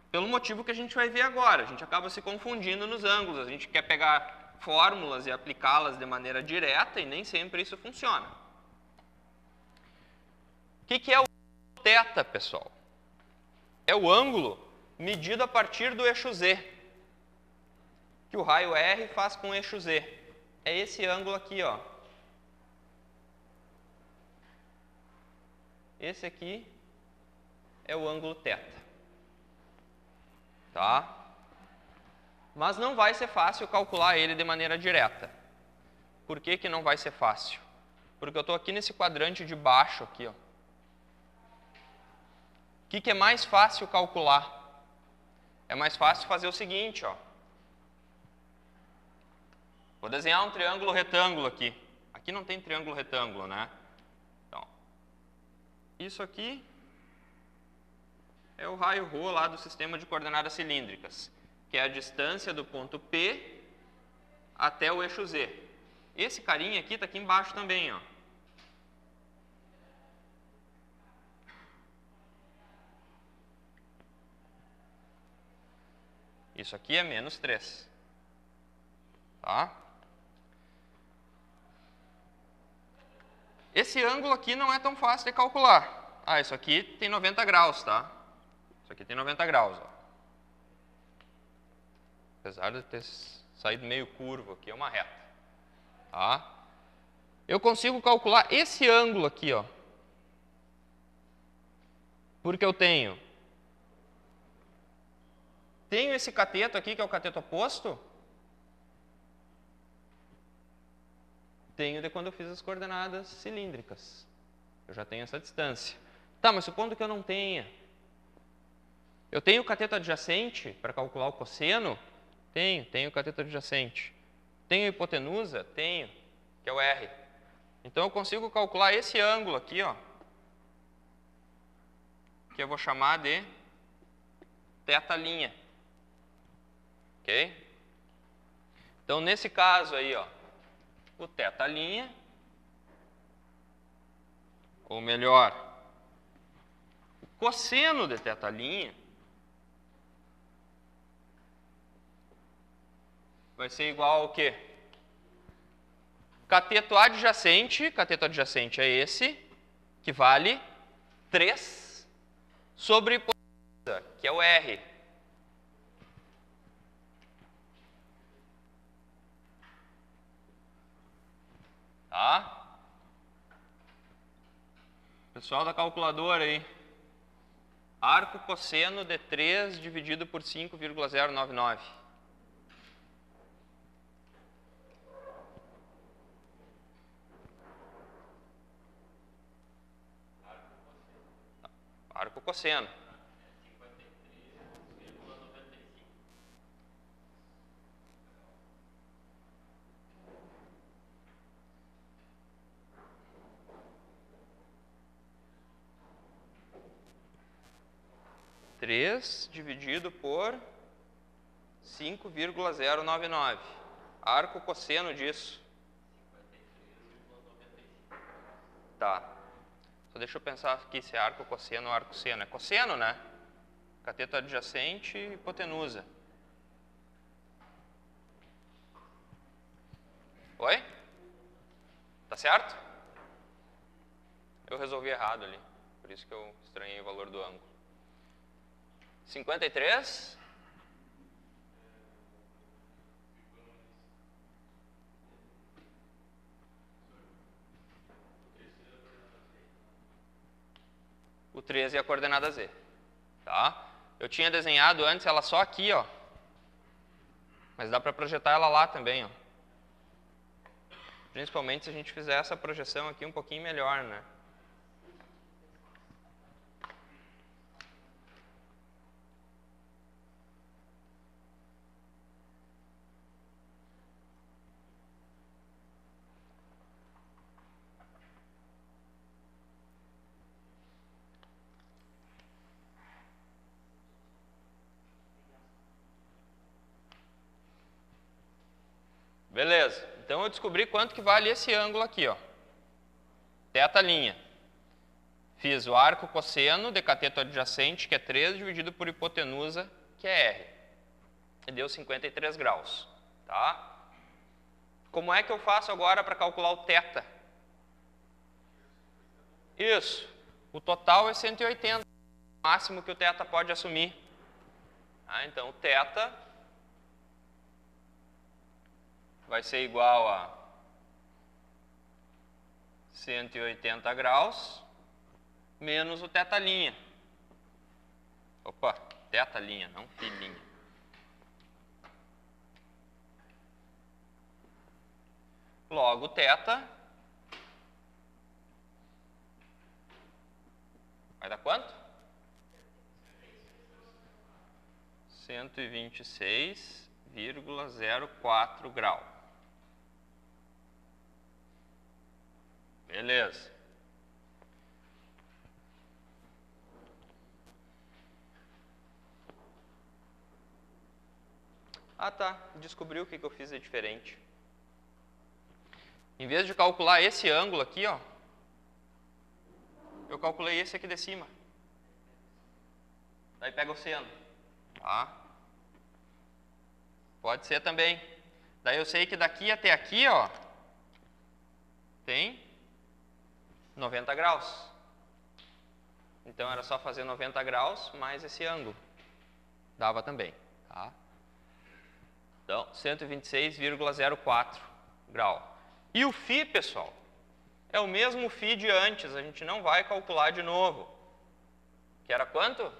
Pelo motivo que a gente vai ver agora. A gente acaba se confundindo nos ângulos. A gente quer pegar fórmulas e aplicá-las de maneira direta e nem sempre isso funciona. O que é o θ, pessoal? É o ângulo medido a partir do eixo Z, que o raio R faz com o eixo Z. É esse ângulo aqui, ó. Esse aqui é o ângulo θ. Tá? Mas não vai ser fácil calcular ele de maneira direta. Por que que não vai ser fácil? Porque eu estou aqui nesse quadrante de baixo aqui, ó. O que é mais fácil calcular? É mais fácil fazer o seguinte, ó. Vou desenhar um triângulo retângulo aqui. Aqui não tem triângulo retângulo, né? Então, isso aqui é o raio ρ lá do sistema de coordenadas cilíndricas, que é a distância do ponto P até o eixo Z. Esse carinha aqui está aqui embaixo também, ó. Isso aqui é menos 3. Tá? Esse ângulo aqui não é tão fácil de calcular. Ah, isso aqui tem 90 graus, tá? Isso aqui tem 90 graus, ó. Apesar de ter saído meio curvo aqui, é uma reta. Tá? Eu consigo calcular esse ângulo aqui, ó. Porque eu tenho esse cateto aqui, que é o cateto oposto. Tenho de quando eu fiz as coordenadas cilíndricas. Eu já tenho essa distância. Tá, mas supondo que eu não tenha. Eu tenho o cateto adjacente para calcular o cosseno? Tenho o cateto adjacente. Tenho a hipotenusa? Tenho, que é o R. Então eu consigo calcular esse ângulo aqui, ó, que eu vou chamar de θ'. Ok? Então, nesse caso aí, ó, o θ', ou melhor, o cosseno de θ' vai ser igual ao quê? Cateto adjacente é esse, que vale 3 sobre hipotenusa, que é o R. Tá? Pessoal da calculadora aí. Arco cosseno de 3 dividido por 5,099. Arco cosseno. Três dividido por 5,099. Arco cosseno disso. Tá. Só deixa eu pensar aqui se é arco cosseno ou arco seno. É cosseno, né? Cateto adjacente e hipotenusa. Oi? Tá certo? Eu resolvi errado ali. Por isso que eu estranhei o valor do ângulo. 53? O 13 é a coordenada Z. Tá? Eu tinha desenhado antes ela só aqui, ó. Mas dá para projetar ela lá também, ó. Principalmente se a gente fizer essa projeção aqui um pouquinho melhor, né? Beleza. Então eu descobri quanto que vale esse ângulo aqui, ó. Θ'. Fiz o arco cosseno de cateto adjacente, que é 3, dividido por hipotenusa, que é R. E deu 53 graus. Tá? Como é que eu faço agora para calcular o θ? Isso. O total é 180. O máximo que o θ pode assumir. Então, o θ vai ser igual a 180 graus menos o θ'. Opa, θ', não φ'. Logo, θ vai dar quanto? 126,04 grau. Beleza. Ah, tá. Descobri o que eu fiz de diferente. Em vez de calcular esse ângulo aqui, ó, eu calculei esse aqui de cima. Daí pega o seno. Tá? Pode ser também. Daí eu sei que daqui até aqui, ó, tem 90 graus. Então era só fazer 90 graus mais esse ângulo. Dava também. Tá? Então, 126,04 grau. E o φ, pessoal, é o mesmo φ de antes. A gente não vai calcular de novo. Que era quanto?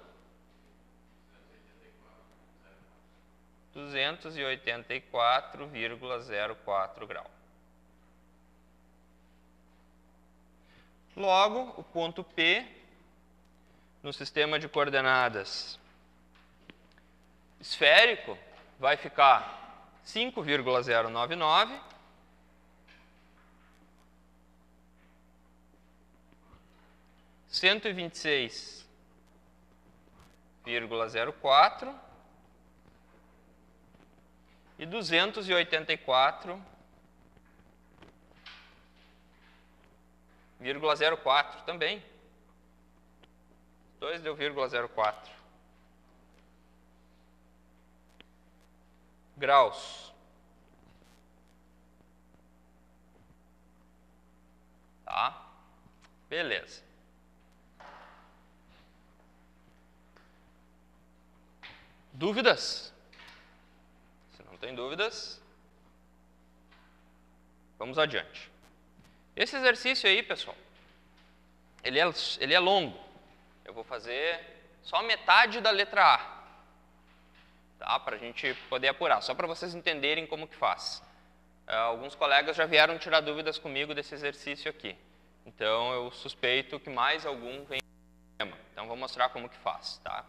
284,04 grau. Logo, o ponto P, no sistema de coordenadas esférico, vai ficar 5,099 126,04 e 284,04 também. 2 deu 0,04 graus. Tá? Beleza. Dúvidas? Se não tem dúvidas, vamos adiante. Esse exercício aí, pessoal, ele é longo. Eu vou fazer só metade da letra A, tá? Para a gente poder apurar, só para vocês entenderem como que faz. Alguns colegas já vieram tirar dúvidas comigo desse exercício aqui. Então, eu suspeito que mais algum vem com problema. Então, vou mostrar como que faz, tá?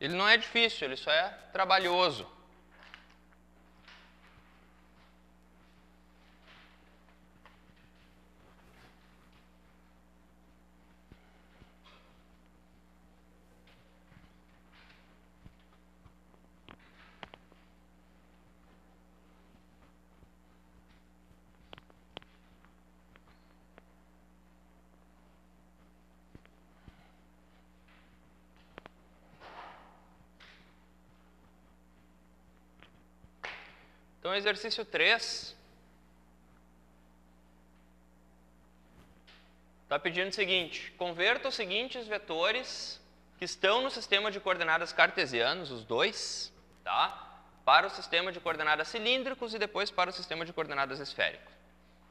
Ele não é difícil, ele só é trabalhoso. Então, exercício 3 está pedindo o seguinte: converta os seguintes vetores que estão no sistema de coordenadas cartesianos, os dois, tá? Para o sistema de coordenadas cilíndricos e depois para o sistema de coordenadas esféricos.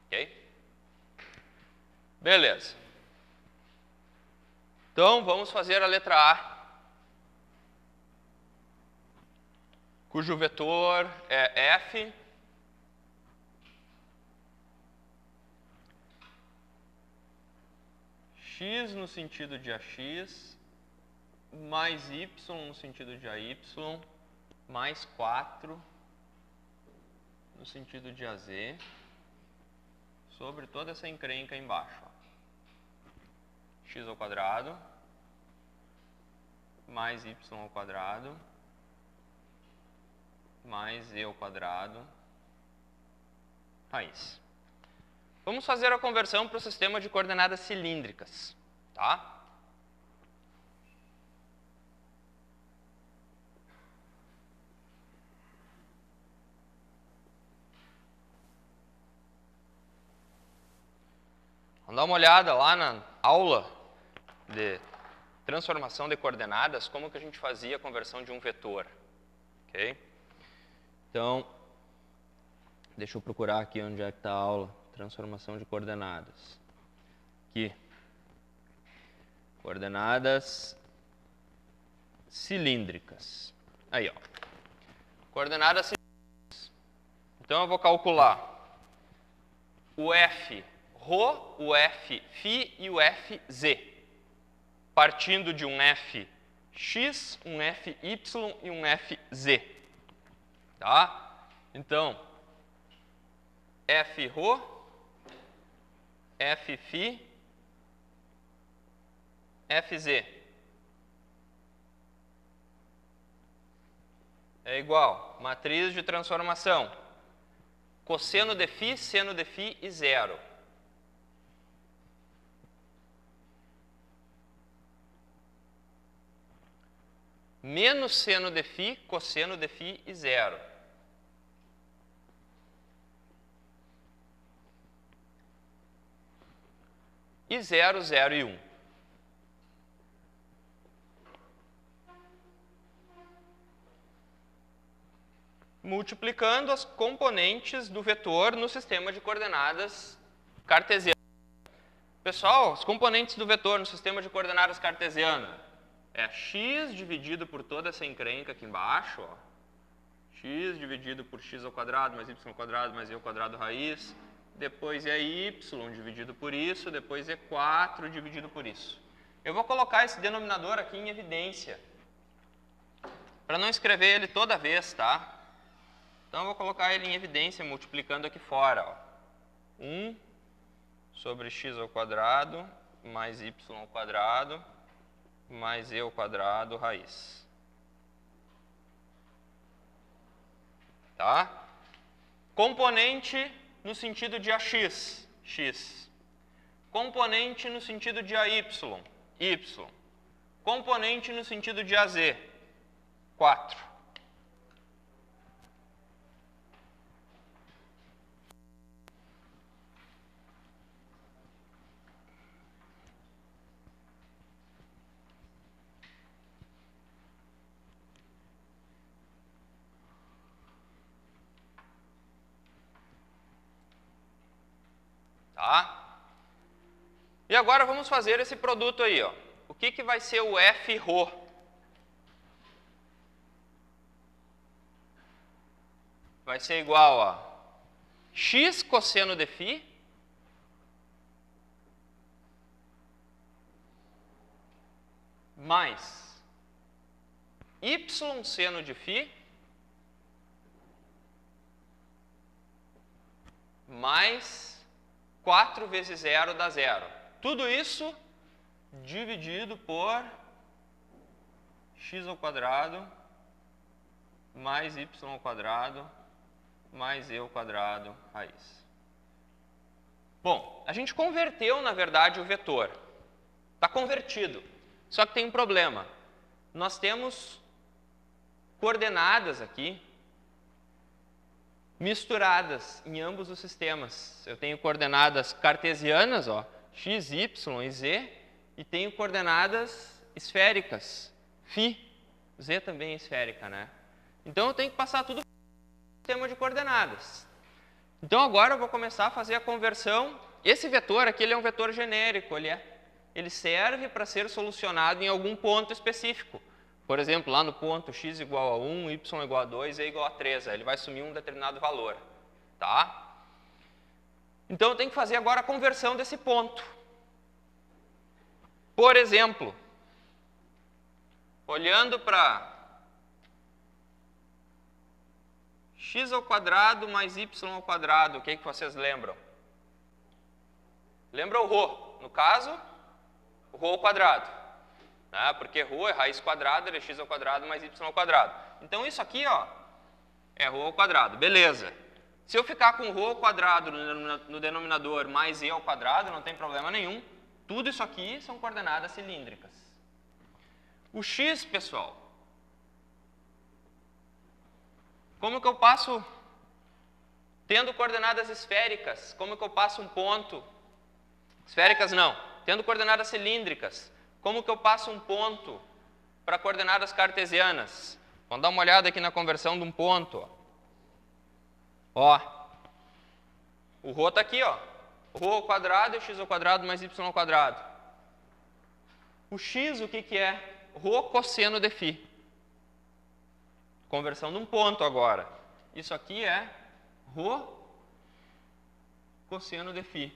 Ok? Beleza. Então, vamos fazer a letra A, cujo vetor é F x no sentido de AX, mais y no sentido de AY, mais 4 no sentido de AZ, sobre toda essa encrenca embaixo. Ó. X ao quadrado, mais y ao quadrado, mais z ao quadrado, raiz. Vamos fazer a conversão para o sistema de coordenadas cilíndricas, tá? Vamos dar uma olhada lá na aula de transformação de coordenadas, como que a gente fazia a conversão de um vetor, ok? Então, deixa eu procurar aqui onde é que está a aula. Transformação de coordenadas. Aqui. Coordenadas cilíndricas. Aí, ó. Coordenadas cilíndricas. Então, eu vou calcular o F ρ, o F φ e o F z. Partindo de um F x, um F y e um F z. Tá? Então, F ρ, F φ, F z é igual matriz de transformação, cosseno de φ, seno de φ e zero. Menos seno de φ, cosseno de φ e zero. E 0, 0 e 1. Multiplicando as componentes do vetor no sistema de coordenadas cartesiano. Pessoal, as componentes do vetor no sistema de coordenadas cartesiano é x dividido por toda essa encrenca aqui embaixo, ó. X dividido por x ao quadrado mais y ao quadrado mais z ao quadrado raiz. Depois é y dividido por isso, depois é 4 dividido por isso. Eu vou colocar esse denominador aqui em evidência, para não escrever ele toda vez, tá? Então, eu vou colocar ele em evidência multiplicando aqui fora. Ó. 1 sobre x ao quadrado mais y ao quadrado mais z ao quadrado raiz. Tá? Componente no sentido de AX, x. Componente no sentido de AY, y. Componente no sentido de AZ, 4. Tá? E agora vamos fazer esse produto aí. Ó. O que vai ser o F-ρ? Vai ser igual a x cosseno de φ mais y seno de φ mais 4 vezes 0 dá 0. Tudo isso dividido por x ao quadrado mais y ao quadrado mais e ao quadrado raiz. Bom, a gente converteu, na verdade, o vetor. Está convertido. Só que tem um problema. Nós temos coordenadas aqui misturadas em ambos os sistemas. Eu tenho coordenadas cartesianas, ó, x, y e z, e tenho coordenadas esféricas, φ. Z também é esférica, né? Então eu tenho que passar tudo sistema de coordenadas. Então agora eu vou começar a fazer a conversão. Esse vetor aqui ele é um vetor genérico, ele serve para ser solucionado em algum ponto específico. Por exemplo, lá no ponto x igual a 1, y igual a 2, e igual a 3. Aí ele vai assumir um determinado valor. Tá? Então eu tenho que fazer agora a conversão desse ponto. Por exemplo, olhando para x ao quadrado mais y ao quadrado, o que vocês lembram? Lembram o ρ? No caso, o ρ ao quadrado. Né? Porque ρ é raiz quadrada, é x ao quadrado mais y ao quadrado. Então isso aqui ó, é ρ ao quadrado. Beleza. Se eu ficar com ρ ao quadrado no denominador mais e ao quadrado, não tem problema nenhum. Tudo isso aqui são coordenadas cilíndricas. O x, pessoal, como que eu passo, tendo coordenadas esféricas, como que eu passo um ponto, esféricas não, tendo coordenadas cilíndricas, como que eu passo um ponto para coordenadas cartesianas? Vamos dar uma olhada aqui na conversão de um ponto. Ó, o ρ está aqui, ó, ρ ao quadrado é x ao quadrado mais y ao quadrado. O x, o que é? ρ cosseno de φ. Conversão de um ponto agora. Isso aqui é ρ cosseno de φ.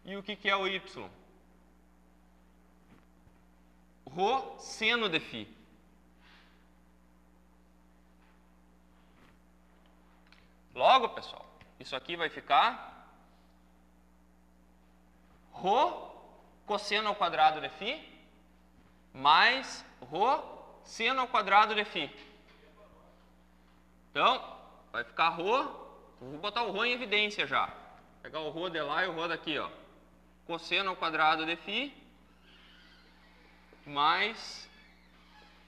E o que é o y? ρ seno de φ. Logo, pessoal, isso aqui vai ficar ρ cosseno ao quadrado de φ mais ρ seno ao quadrado de φ. Então, vai ficar ρ, vou botar o ρ em evidência já. Vou pegar o ρ de lá e o ρ daqui, ó. Cosseno ao quadrado de φ mais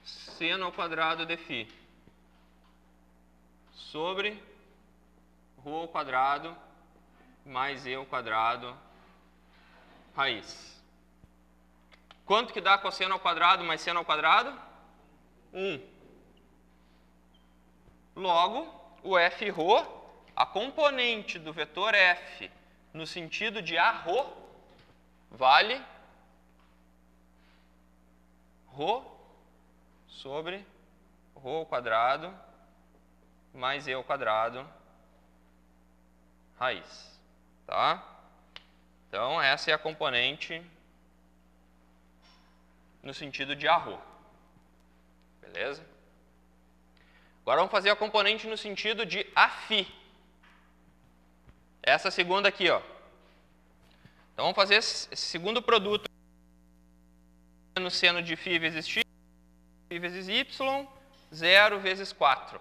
seno ao quadrado de φ sobre ρ ao quadrado mais e ao quadrado raiz. Quanto que dá cosseno ao quadrado mais seno ao quadrado? 1. Logo, o F-ρ, a componente do vetor F no sentido de A-ρ, vale ρ sobre ρ ao quadrado mais e ao quadrado raiz. Tá? Então, essa é a componente no sentido de A-ρ. Beleza? Agora vamos fazer a componente no sentido de A-φ. Essa segunda aqui, ó. Então vamos fazer esse segundo produto no seno de φ vezes x, φ vezes y, 0 vezes 4.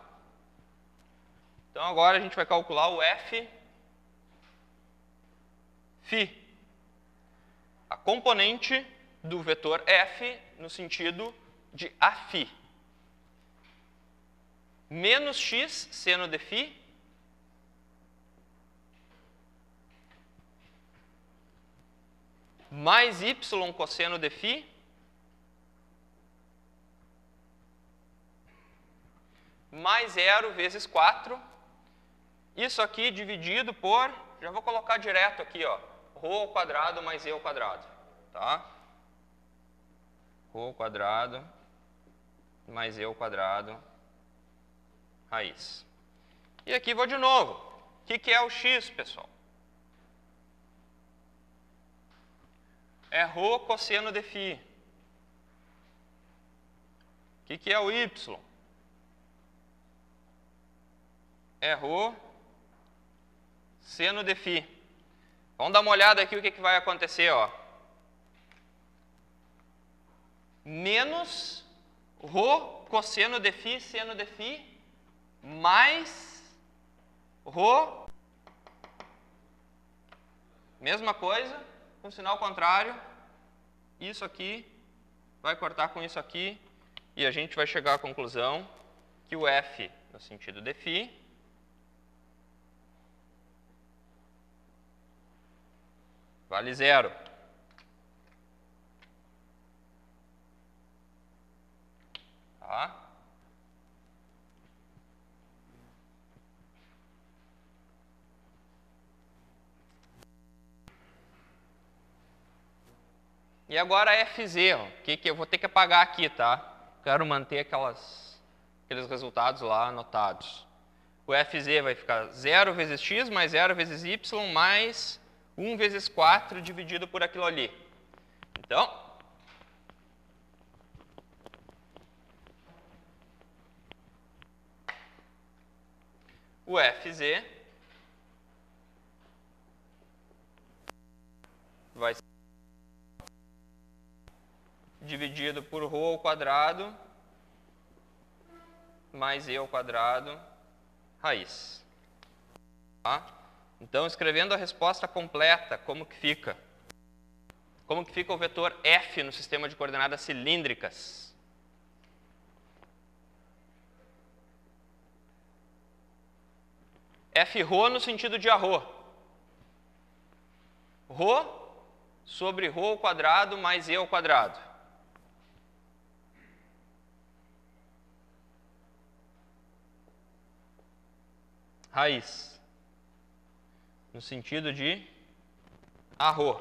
Então agora a gente vai calcular o F φ. A componente do vetor F no sentido de A-φ. Menos x seno de φ mais y cosseno de φ mais 0 vezes 4. Isso aqui dividido por, já vou colocar direto aqui, ó, ρ ao quadrado mais e ao quadrado, tá? Ρ ao quadrado mais e ao quadrado raiz. E aqui vou de novo. O que é o x, pessoal? É ρ cosseno de φ. O que é o y? É ρ seno de φ. Vamos dar uma olhada aqui o que vai acontecer, ó. Menos ρ cosseno de φ seno de φ mais ρ, mesma coisa, com sinal contrário, isso aqui vai cortar com isso aqui e a gente vai chegar à conclusão que o f no sentido de φ vale zero. Tá? E agora FZ, que eu vou ter que apagar aqui, tá? Quero manter aqueles resultados lá anotados. O FZ vai ficar 0 vezes x mais 0 vezes y mais 1 vezes 4 dividido por aquilo ali. Então, o FZ vai ser dividido por ρ ao quadrado mais e ao quadrado raiz. Tá? Então, escrevendo a resposta completa, como que fica? Como que fica o vetor f no sistema de coordenadas cilíndricas? F-ρ no sentido de arro. ρ sobre ρ ao quadrado mais e ao quadrado. Raiz. No sentido de arro.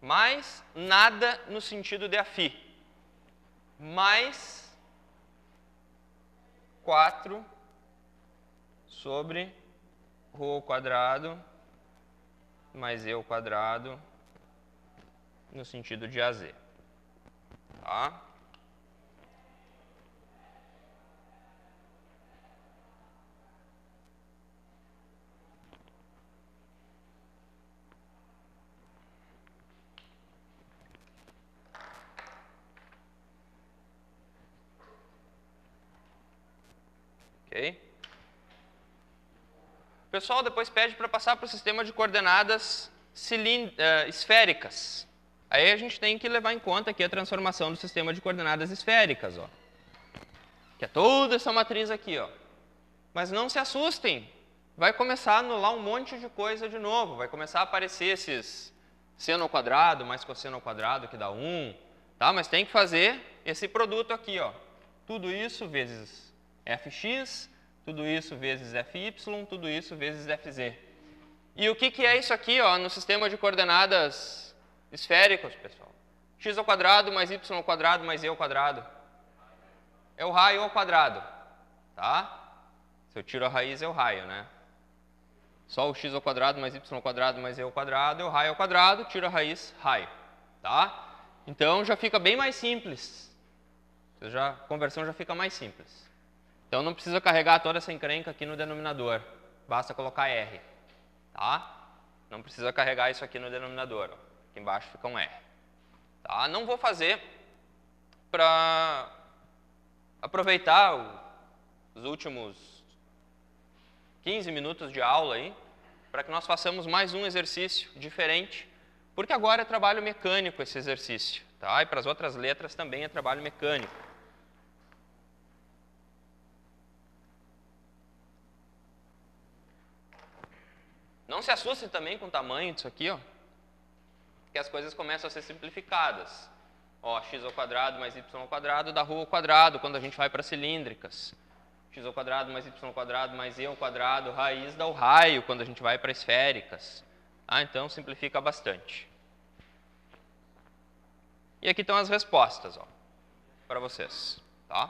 Mais nada no sentido de afim. Mais 4 sobre ρ ao quadrado mais e ao quadrado no sentido de AZ. Tá? Ok? O pessoal depois pede para passar para o sistema de coordenadas esféricas. Aí a gente tem que levar em conta aqui a transformação do sistema de coordenadas esféricas, ó. Que é toda essa matriz aqui, ó. Mas não se assustem, vai começar a anular um monte de coisa de novo, vai começar a aparecer esses seno ao quadrado mais cosseno ao quadrado, que dá 1, tá? Mas tem que fazer esse produto aqui, ó. Tudo isso vezes fx, tudo isso vezes fy, tudo isso vezes fz. E o que é isso aqui, ó, no sistema de coordenadas esféricos, pessoal? X ao quadrado mais y ao quadrado mais e ao quadrado. É o raio ao quadrado, tá? Se eu tiro a raiz, é o raio, né? Só o x ao quadrado mais y ao quadrado mais e ao quadrado é o raio ao quadrado, tiro a raiz, raio, tá? Então já fica bem mais simples. A conversão já fica mais simples. Então não precisa carregar toda essa encrenca aqui no denominador. Basta colocar R, tá? Não precisa carregar isso aqui no denominador. Ó. Aqui embaixo fica um R. Tá? Não vou fazer para aproveitar os últimos 15 minutos de aula aí, para que nós façamos mais um exercício diferente, porque agora é trabalho mecânico esse exercício, tá? E para as outras letras também é trabalho mecânico. Não se assuste também com o tamanho disso aqui, ó, que as coisas começam a ser simplificadas. Ó, x ao quadrado mais y ao quadrado dá ρ ao quadrado quando a gente vai para cilíndricas. X ao quadrado mais y ao quadrado mais e ao quadrado, raiz dá o raio quando a gente vai para esféricas. Então, simplifica bastante. E aqui estão as respostas para vocês. Tá?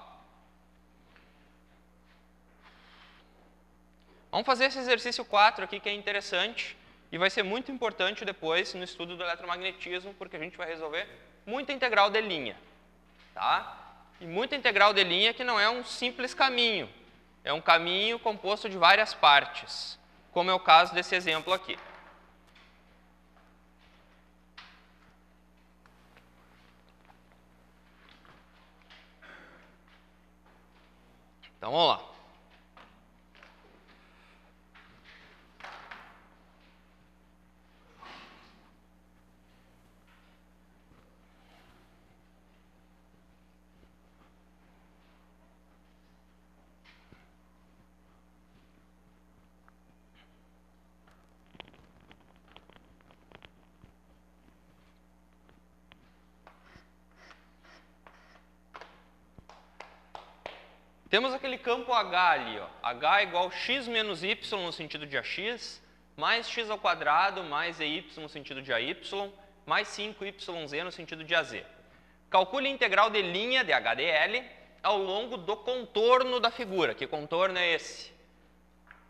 Vamos fazer esse exercício 4 aqui, que é interessante e vai ser muito importante depois no estudo do eletromagnetismo, porque a gente vai resolver muita integral de linha. Tá? E muita integral de linha que não é um simples caminho, é um caminho composto de várias partes, como é o caso desse exemplo aqui. Então, vamos lá. Temos aquele campo H ali, H é igual a x menos y no sentido de AX, mais x ao quadrado, mais EY no sentido de AY, mais 5YZ no sentido de AZ. Calcule a integral de linha de HDL ao longo do contorno da figura. Que contorno é esse?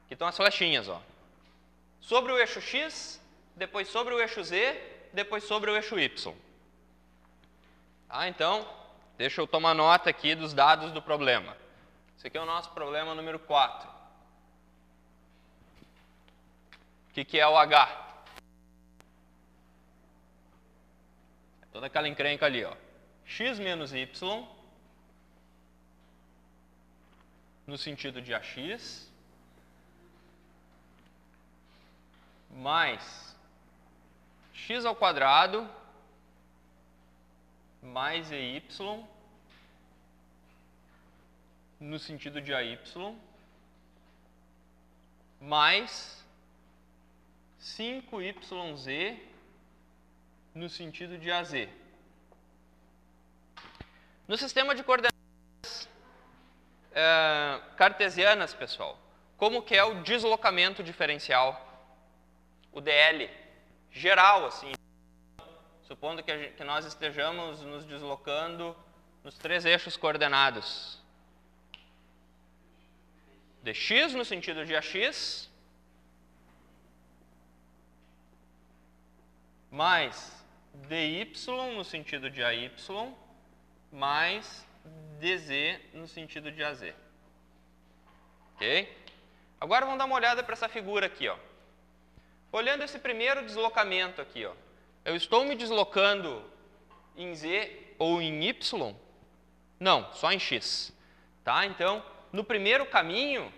Aqui estão as flechinhas, Sobre o eixo X, depois sobre o eixo Z, depois sobre o eixo Y. Então, deixa eu tomar nota aqui dos dados do problema. Esse aqui é o nosso problema número 4. O que é o H? É toda aquela encrenca ali, x menos y no sentido de AX mais x ao quadrado mais EY no sentido de AY, mais 5YZ no sentido de AZ. No sistema de coordenadas cartesianas, pessoal, como que é o deslocamento diferencial? O DL geral, assim, supondo que nós estejamos nos deslocando nos 3 eixos coordenados. dx no sentido de AX, mais dy no sentido de AY, mais dz no sentido de AZ. Ok? Agora vamos dar uma olhada para essa figura aqui. Olhando esse primeiro deslocamento aqui, eu estou me deslocando em Z ou em Y? Não, só em X. Tá? Então, no primeiro caminho,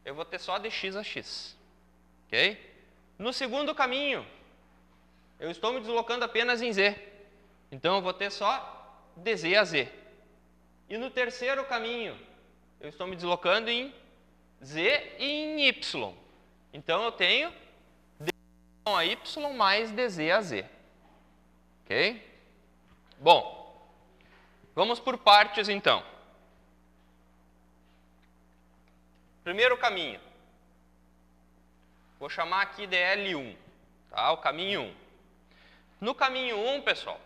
eu vou ter só dx a x. Ok? No segundo caminho, eu estou me deslocando apenas em Z. Então, eu vou ter só dz a z. E no terceiro caminho, eu estou me deslocando em Z e em Y. Então, eu tenho dy a y mais dz a z. Ok? Bom, vamos por partes então. Primeiro caminho. Vou chamar aqui de L1. Tá? O caminho 1. No caminho 1, pessoal,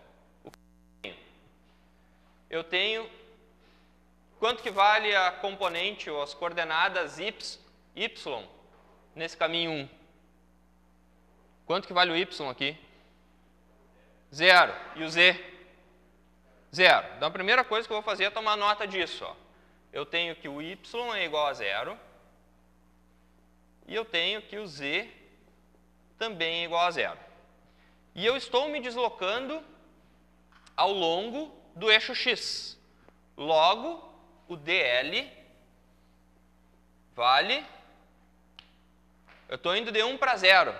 eu tenho quanto que vale a componente ou as coordenadas y nesse caminho 1? Quanto que vale o y aqui? 0. E o z? 0. Então, a primeira coisa que eu vou fazer é tomar nota disso. Eu tenho que o y é igual a 0 e eu tenho que o z também é igual a 0. E eu estou me deslocando ao longo do eixo x. Logo, o dl vale... Eu estou indo de 1 para 0.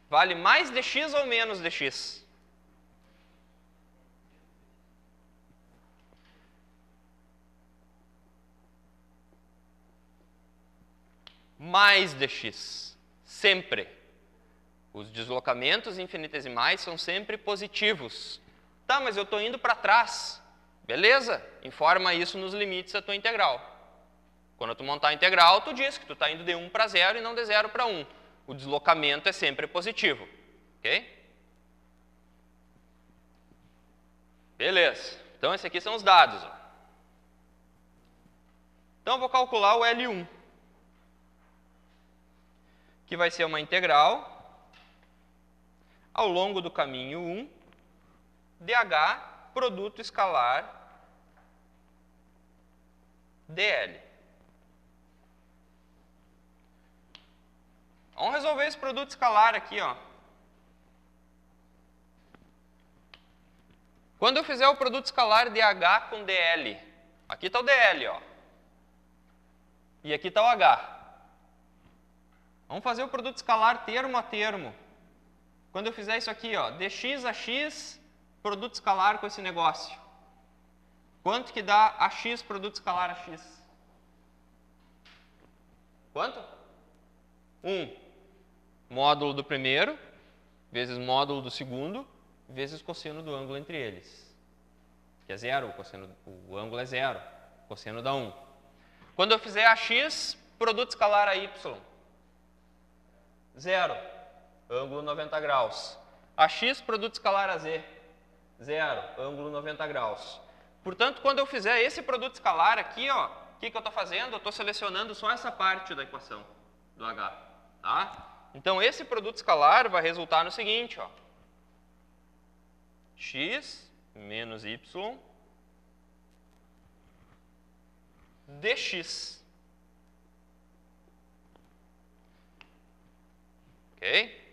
Vale mais dx ou menos dx? Mais dx. Sempre. Os deslocamentos infinitesimais são sempre positivos. Tá, mas eu estou indo para trás. Beleza? Informa isso nos limites da tua integral. Quando tu montar a integral, tu diz que tu está indo de 1 para 0 e não de 0 para 1. O deslocamento é sempre positivo. Ok? Beleza. Então, esses aqui são os dados. Ó. Então, eu vou calcular o L1, que vai ser uma integral ao longo do caminho 1, dH, produto escalar, dl. Vamos resolver esse produto escalar aqui, ó. Quando eu fizer o produto escalar dH com dl, aqui está o dl, ó. E aqui está o h. Vamos fazer o produto escalar termo a termo. Quando eu fizer isso aqui, ó, dx a x, produto escalar com esse negócio. Quanto que dá ax produto escalar a x? Quanto? 1. Módulo do primeiro, vezes módulo do segundo, vezes cosseno do ângulo entre eles. Que é 0, o ângulo é 0, cosseno dá 1. Quando eu fizer ax, produto escalar a y. 0, ângulo 90 graus. Ax, produto escalar a z. 0, ângulo 90 graus. Portanto, quando eu fizer esse produto escalar aqui, ó, o que eu estou fazendo? Eu estou selecionando só essa parte da equação do h. Tá? Então, esse produto escalar vai resultar no seguinte, ó, x menos y dx. Ok?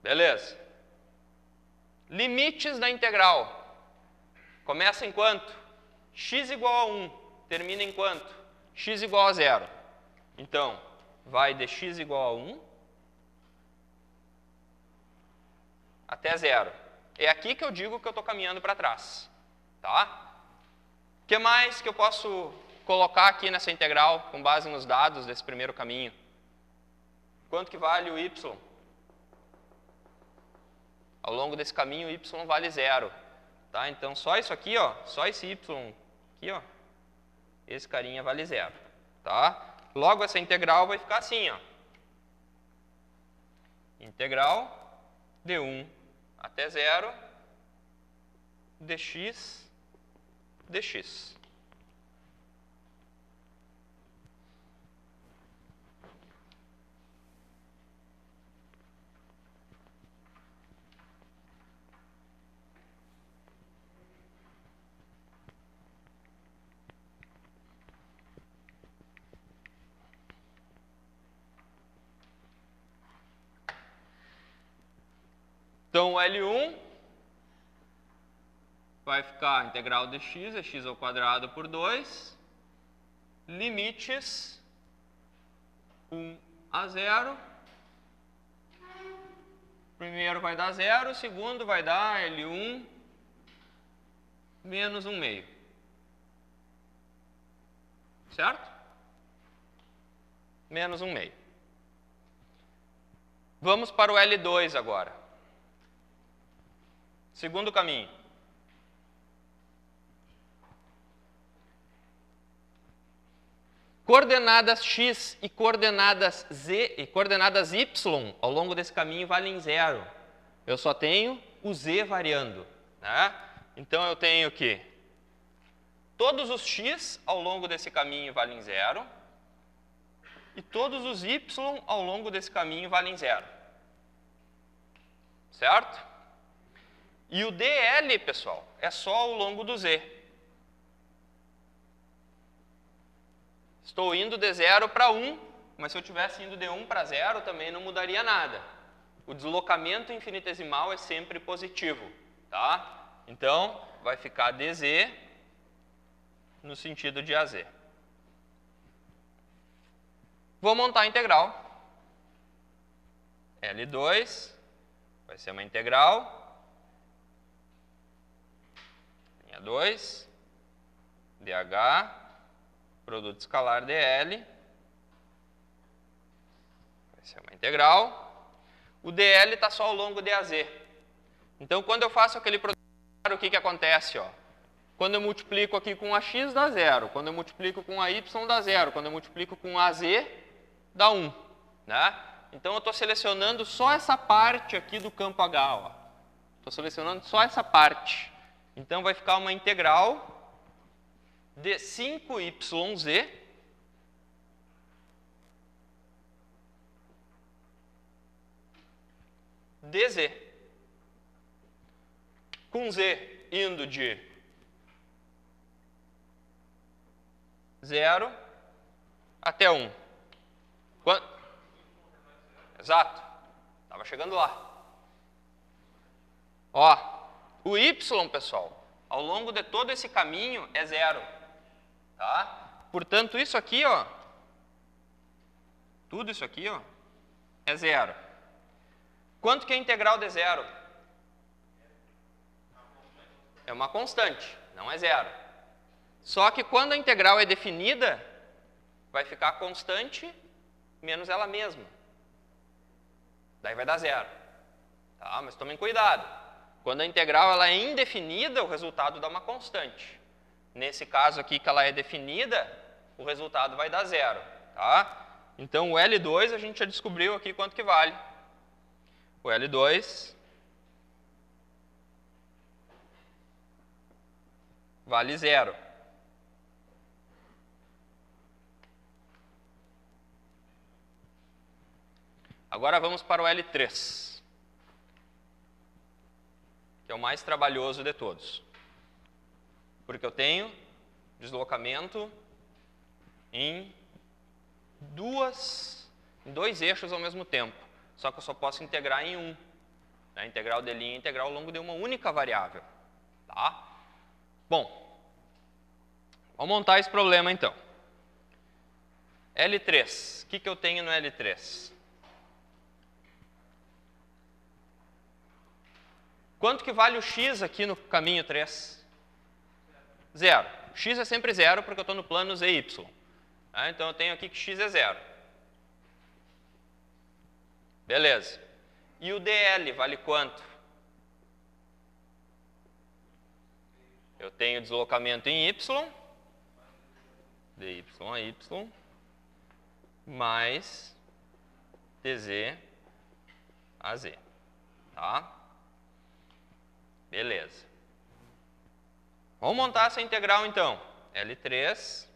Beleza. Limites da integral. Começa em quanto? X igual a 1. Termina em quanto? X igual a 0. Então, vai de x igual a 1 até 0. É aqui que eu digo que eu estou caminhando para trás. Tá? O que mais que eu posso colocar aqui nessa integral com base nos dados desse primeiro caminho? Quanto que vale o y? Ao longo desse caminho, y vale 0. Tá? Então, só isso aqui, ó, só esse y aqui, ó, esse carinha vale 0. Tá? Logo, essa integral vai ficar assim, ó. Integral de 1 até 0 dx dx. Então, o L1 vai ficar integral de x, é x ao quadrado por 2, limites 1 a 0. Primeiro vai dar 0, o segundo vai dar L1 menos 1 meio. Certo? Menos 1 meio. Vamos para o L2 agora. Segundo caminho. Coordenadas x e coordenadas z e coordenadas y ao longo desse caminho valem 0. Eu só tenho o z variando. Né? Então, eu tenho que todos os x ao longo desse caminho valem 0 e todos os y ao longo desse caminho valem 0. Certo? E o dl, pessoal, é só ao longo do z. Estou indo de 0 para 1, mas se eu estivesse indo de 1 para 0, também não mudaria nada. O deslocamento infinitesimal é sempre positivo. Tá? Então, vai ficar dz no sentido de az. Vou montar a integral. L2 vai ser uma integral. 2, dH, produto escalar dl, vai ser uma integral. O dl está só ao longo de az. Então, quando eu faço aquele produto escalar, o que acontece? Ó? Quando eu multiplico aqui com ax, dá 0. Quando eu multiplico com ay, dá 0. Quando eu multiplico com az, dá 1. Né? Então, eu estou selecionando só essa parte aqui do campo H. Estou selecionando só essa parte. Então, vai ficar uma integral de 5yz dz. Com z indo de 0 até 1. Exato. Estava chegando lá. Ó, o y, pessoal, ao longo de todo esse caminho é 0. Tá? Portanto, isso aqui, ó, tudo isso aqui, ó, é 0. Quanto que é a integral de 0? É uma constante, não é 0. Só que quando a integral é definida, vai ficar constante menos ela mesma. Daí vai dar 0. Tá? Mas tomem cuidado. Quando a integral ela é indefinida, o resultado dá uma constante. Nesse caso aqui que ela é definida, o resultado vai dar 0. Tá? Então o L2 a gente já descobriu aqui quanto que vale. O L2 vale 0. Agora vamos para o L3, que é o mais trabalhoso de todos. Porque eu tenho deslocamento em dois eixos ao mesmo tempo. Só que eu só posso integrar em um. A integral de linha é integral ao longo de uma única variável. Tá? Bom, vamos montar esse problema então. L3. O que eu tenho no L3? Quanto que vale o x aqui no caminho 3? 0. X é sempre 0 porque eu estou no plano zy. Então eu tenho aqui que x é 0. Beleza. E o dl vale quanto? Eu tenho deslocamento em y, dy a y, mais dz a z. Tá? Beleza. Vamos montar essa integral, então. L3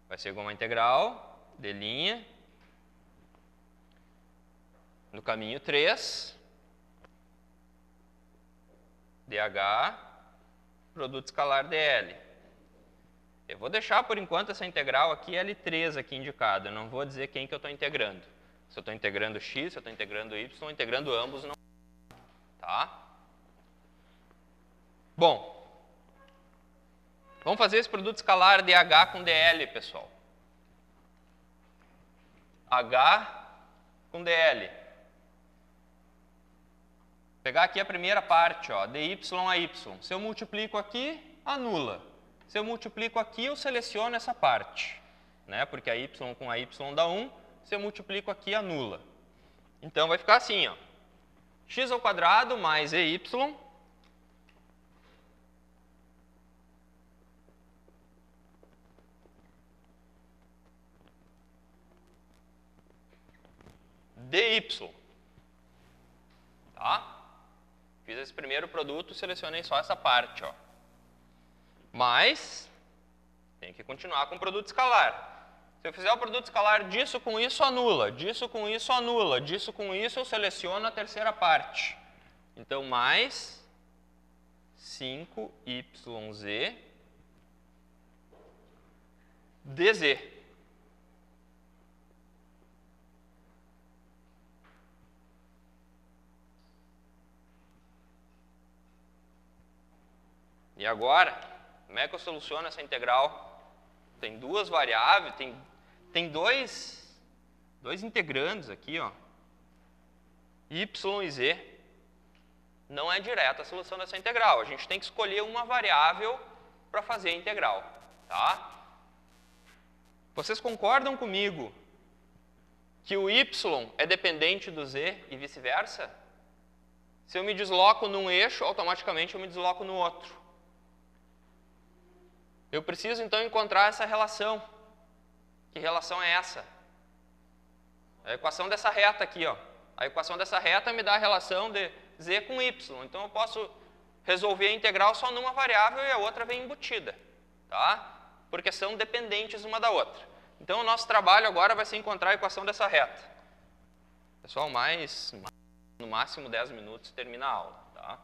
vai ser igual a uma integral de linha no caminho 3, dh, produto escalar dl. Eu vou deixar, por enquanto, essa integral aqui, L3 aqui indicada. Eu não vou dizer quem que eu estou integrando. Se eu estou integrando x, se eu estou integrando y, integrando ambos, não. Tá? Bom, vamos fazer esse produto escalar de H com DL, pessoal. H com DL. Pegar aqui a primeira parte, ó, dy a y. Se eu multiplico aqui, anula. Se eu multiplico aqui, eu seleciono essa parte. Né? Porque a y com a y dá 1. Se eu multiplico aqui, anula. Então, vai ficar assim, ó. X ao quadrado mais EY dy. Tá? Fiz esse primeiro produto, selecionei só essa parte, ó. Mas tem que continuar com o produto escalar. Se eu fizer o produto escalar disso com isso, anula. Disso com isso, anula. Disso com isso, eu seleciono a terceira parte. Então, mais 5yz dz. E agora, como é que eu soluciono essa integral? Tem duas variáveis, tem dois integrandos aqui, ó, y e z. Não é direta a solução dessa integral. A gente tem que escolher uma variável para fazer a integral. Tá? Vocês concordam comigo que o y é dependente do z e vice-versa? Se eu me desloco num eixo, automaticamente eu me desloco no outro. Eu preciso, então, encontrar essa relação, Que relação é essa? A equação dessa reta aqui, ó. A equação dessa reta me dá a relação de z com y. Então, eu posso resolver a integral só numa variável e a outra vem embutida, tá? Porque são dependentes uma da outra. Então, o nosso trabalho agora vai ser encontrar a equação dessa reta. Pessoal, no máximo 10 minutos termina a aula, tá?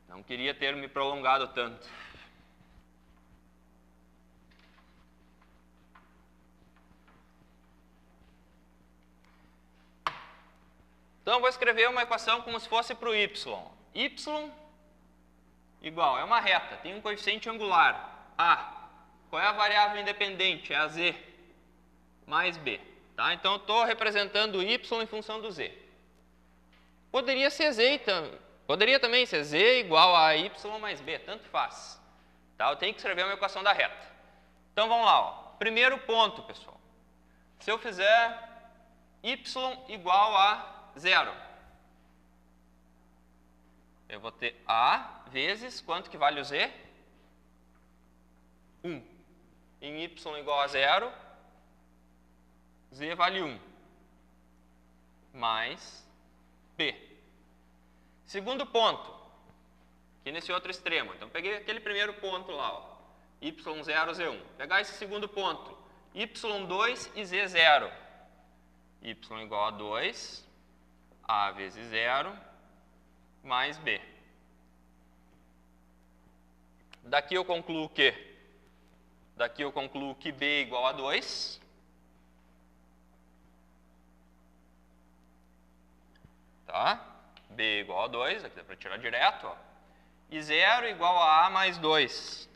Não queria ter me prolongado tanto. Então, eu vou escrever uma equação como se fosse para o y. Y igual, é uma reta, tem um coeficiente angular, A. Qual é a variável independente? É a z mais b. Tá? Então, eu estou representando o y em função do z. Poderia ser z, poderia também ser z igual a y mais b, tanto faz. Tá? Eu tenho que escrever uma equação da reta. Então, vamos lá. Ó. Primeiro ponto, pessoal. Se eu fizer y igual a 0, eu vou ter A vezes, quanto que vale o z? 1. Em y igual a 0, z vale 1, mais b. Segundo ponto, aqui nesse outro extremo. Então, peguei aquele primeiro ponto lá, ó, y0, z1. Pegar esse segundo ponto, y2 e z0. Y igual a 2, A vezes 0, mais b. Daqui eu concluo o quê? Daqui eu concluo que b igual a 2. Tá? B igual a 2, aqui dá para tirar direto. Ó. E 0 igual a A mais 2.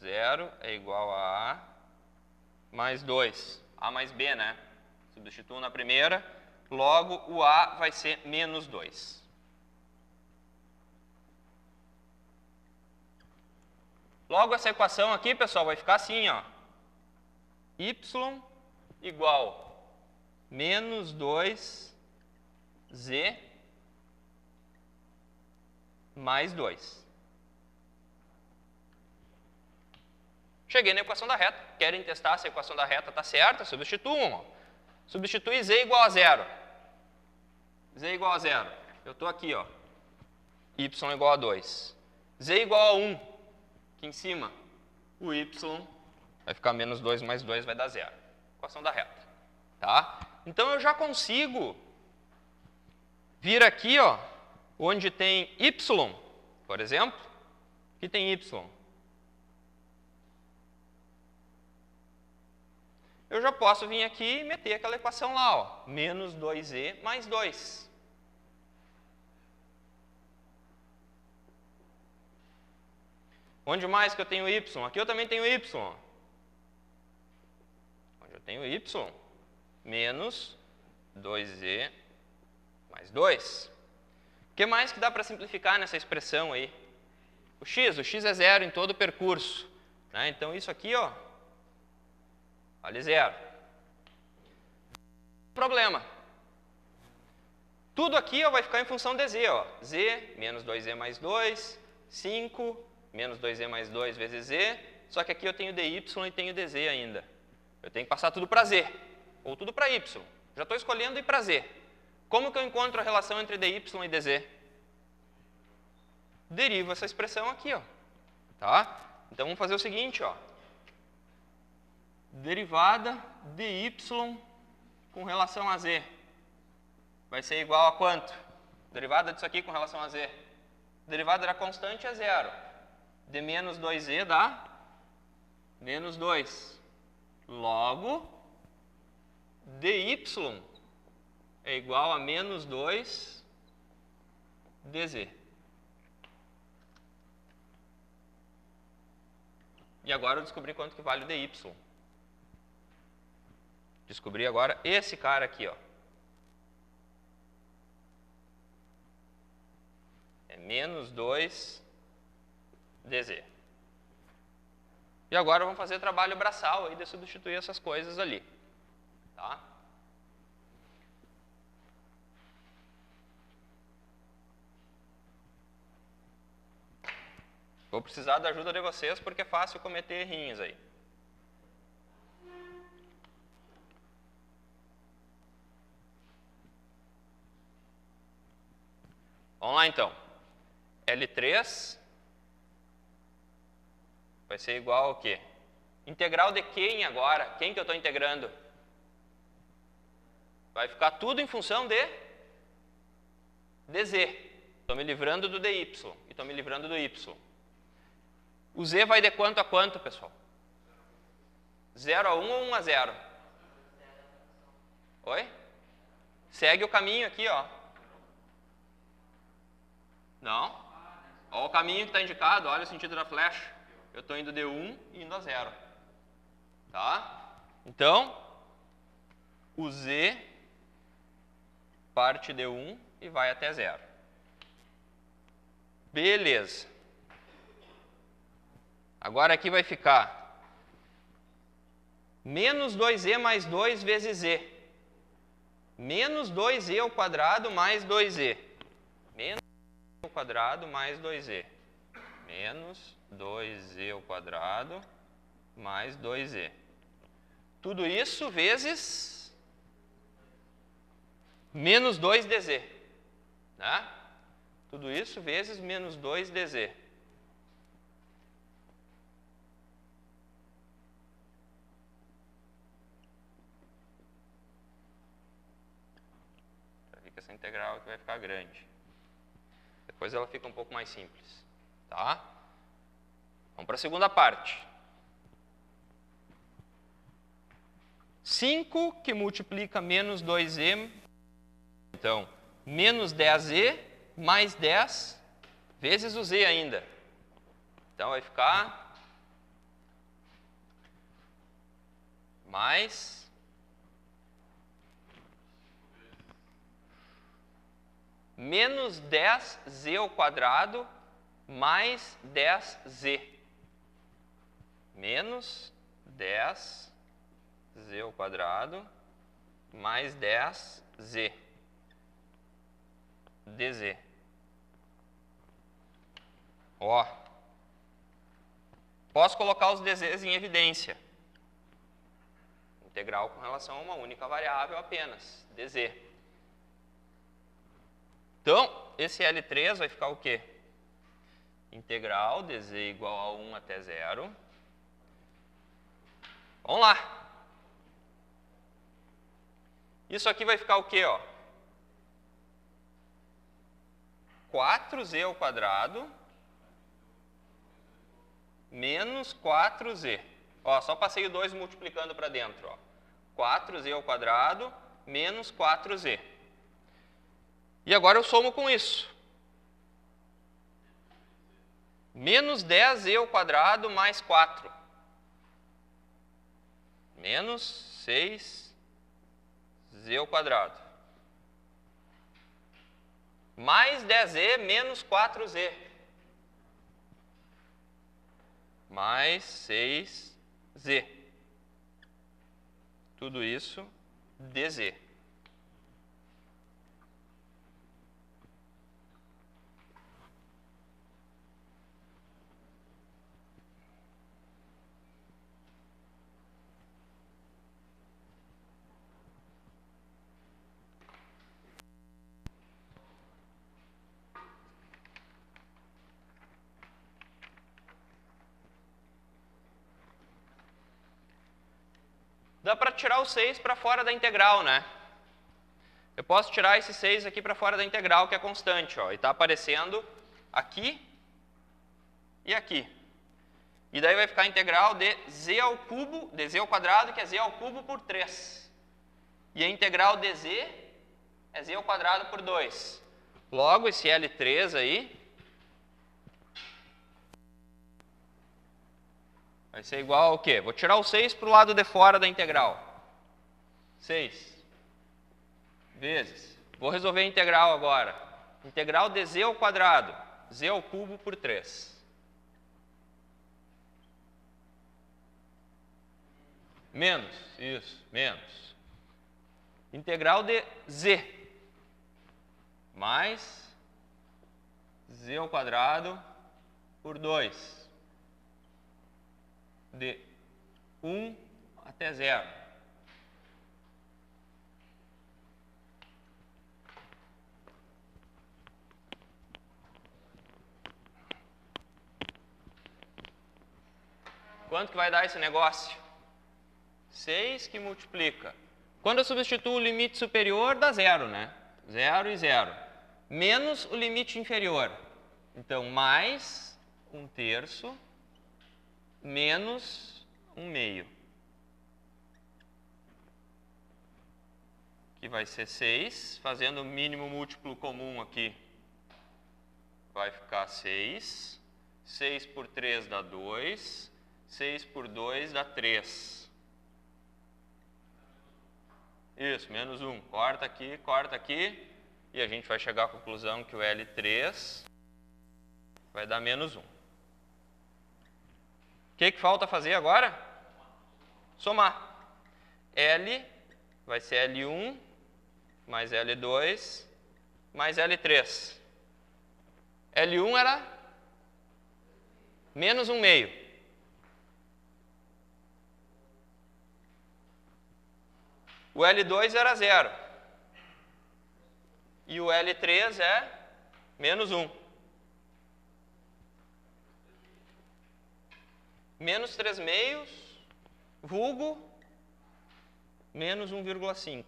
0 é igual a A mais 2. A mais B, né? Substituo na primeira. Logo, o A vai ser menos 2. Logo, essa equação aqui, pessoal, vai ficar assim, ó. Y igual menos 2z mais 2. Cheguei na equação da reta. Querem testar se a equação da reta está certa? Substituam. Ó. Substitui z igual a 0. Z igual a 0. Eu estou aqui, ó. Y igual a 2. Z igual a 1. Aqui em cima. O y vai ficar menos 2 mais 2 vai dar 0. Equação da reta. Tá? Então, eu já consigo vir aqui, ó, onde tem y, por exemplo. Aqui tem y. Eu já posso vir aqui e meter aquela equação lá, ó, menos 2z mais 2. Onde mais que eu tenho y? Aqui eu também tenho y. Onde eu tenho y, menos 2z mais 2. O que mais que dá para simplificar nessa expressão aí? O x é 0 em todo o percurso. Né? Então, isso aqui, ó, vale 0. Problema. Tudo aqui ó, vai ficar em função de z. Ó. Z, menos 2z mais 2, 5, menos 2z mais 2 vezes z. Só que aqui eu tenho dy e tenho dz ainda. Eu tenho que passar tudo para z, ou tudo para y. Já estou escolhendo ir para z. Como que eu encontro a relação entre dy e dz? Derivo essa expressão aqui. Ó. Tá? Então, vamos fazer o seguinte. Ó. Derivada de y com relação a z vai ser igual a quanto? Derivada disso aqui com relação a z. Derivada da constante é 0. De menos 2z dá menos 2. Logo, dy é igual a menos 2 dz. E agora eu descobri quanto que vale o dy. Descobri agora esse cara aqui, ó. É menos 2 dz. E agora vamos fazer trabalho braçal aí de substituir essas coisas ali. Tá? Vou precisar da ajuda de vocês porque é fácil cometer errinhos aí. Vamos lá então. L3 vai ser igual ao quê? Integral de quem agora? Quem que eu estou integrando? Vai ficar tudo em função de z. Estou me livrando do dy e estou me livrando do y. O z vai de quanto a quanto, pessoal? 0 a 1 ou 1 a 0? Oi? Segue o caminho aqui, ó. Não? Olha o caminho que está indicado, olha o sentido da flecha. Eu estou indo de 1 e indo a 0. Tá? Então, o z parte de 1 e vai até 0. Beleza. Agora aqui vai ficar menos 2z mais 2 vezes z. Menos 2z ao quadrado mais 2z. Menos 2z ao quadrado mais 2z. Menos 2z ao quadrado mais 2z. Tudo isso vezes menos 2dz. Né? Tudo isso vezes menos 2dz. Fica essa integral que vai ficar grande. Depois ela fica um pouco mais simples. Tá? Vamos para a segunda parte. 5 que multiplica menos 2z, então, menos 10z mais 10 vezes o z ainda. Então, vai ficar mais menos 10z ao quadrado mais 10z. Menos 10z ao quadrado mais 10z. dz. Ó. Posso colocar os dz's em evidência. Integral com relação a uma única variável apenas, dz. Então, esse L3 vai ficar o quê? Integral dz igual a 1 até 0. Vamos lá. Isso aqui vai ficar o quê? Ó? 4z ao quadrado menos 4z. Ó, só passei o 2 multiplicando para dentro. Ó. 4z ao quadrado menos 4z. E agora eu somo com isso. Menos 10z ao quadrado mais 4. Menos 6z ao quadrado. Mais 10z menos 4z. Mais 6z. Tudo isso dz. Dá para tirar o 6 para fora da integral, né? Eu posso tirar esse 6 aqui para fora da integral, que é constante, ó, e está aparecendo aqui e aqui. E daí vai ficar a integral de z ao cubo, de z ao quadrado, que é z ao cubo por 3. E a integral de z é z ao quadrado por 2. Logo, esse L3 aí vai ser igual ao quê? Vou tirar o 6 para o lado de fora da integral. 6 vezes. Vou resolver a integral agora. Integral de z ao quadrado. Z ao cubo por 3. Menos. Isso. Menos. Integral de z. Mais z ao quadrado por 2. De 1 até 0. Quanto que vai dar esse negócio? 6 que multiplica. Quando eu substituo o limite superior, dá 0, né? 0 e 0. Menos o limite inferior. Então, mais 1/3 menos 1/2. Que vai ser 6. Fazendo o mínimo múltiplo comum aqui, vai ficar 6. 6 por 3 dá 2. 6 por 2 dá 3. Isso, menos 1. Corta aqui, e a gente vai chegar à conclusão que o L3 vai dar menos 1. O que falta fazer agora? Somar. L vai ser L1 mais L2 mais L3. L1 era menos 1/2. O L2 era 0. E o L3 é menos 1. Menos 3/2, vulgo, menos 1,5.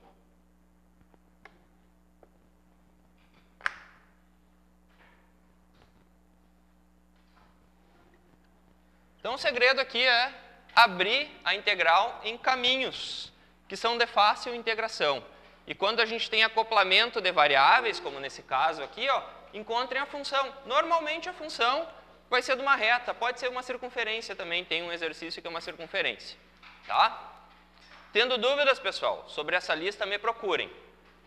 Então, o segredo aqui é abrir a integral em caminhos que são de fácil integração. E quando a gente tem acoplamento de variáveis, como nesse caso aqui, ó, encontrem a função. Normalmente a função vai ser de uma reta, pode ser uma circunferência também, tem um exercício que é uma circunferência. Tá? Tendo dúvidas, pessoal, sobre essa lista, me procurem.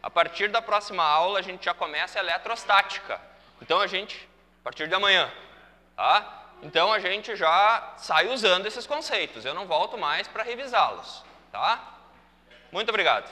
A partir da próxima aula, a gente já começa a eletrostática. Então, a partir de amanhã, tá? Então, a gente já sai usando esses conceitos. Eu não volto mais para revisá-los. Tá? Muito obrigado.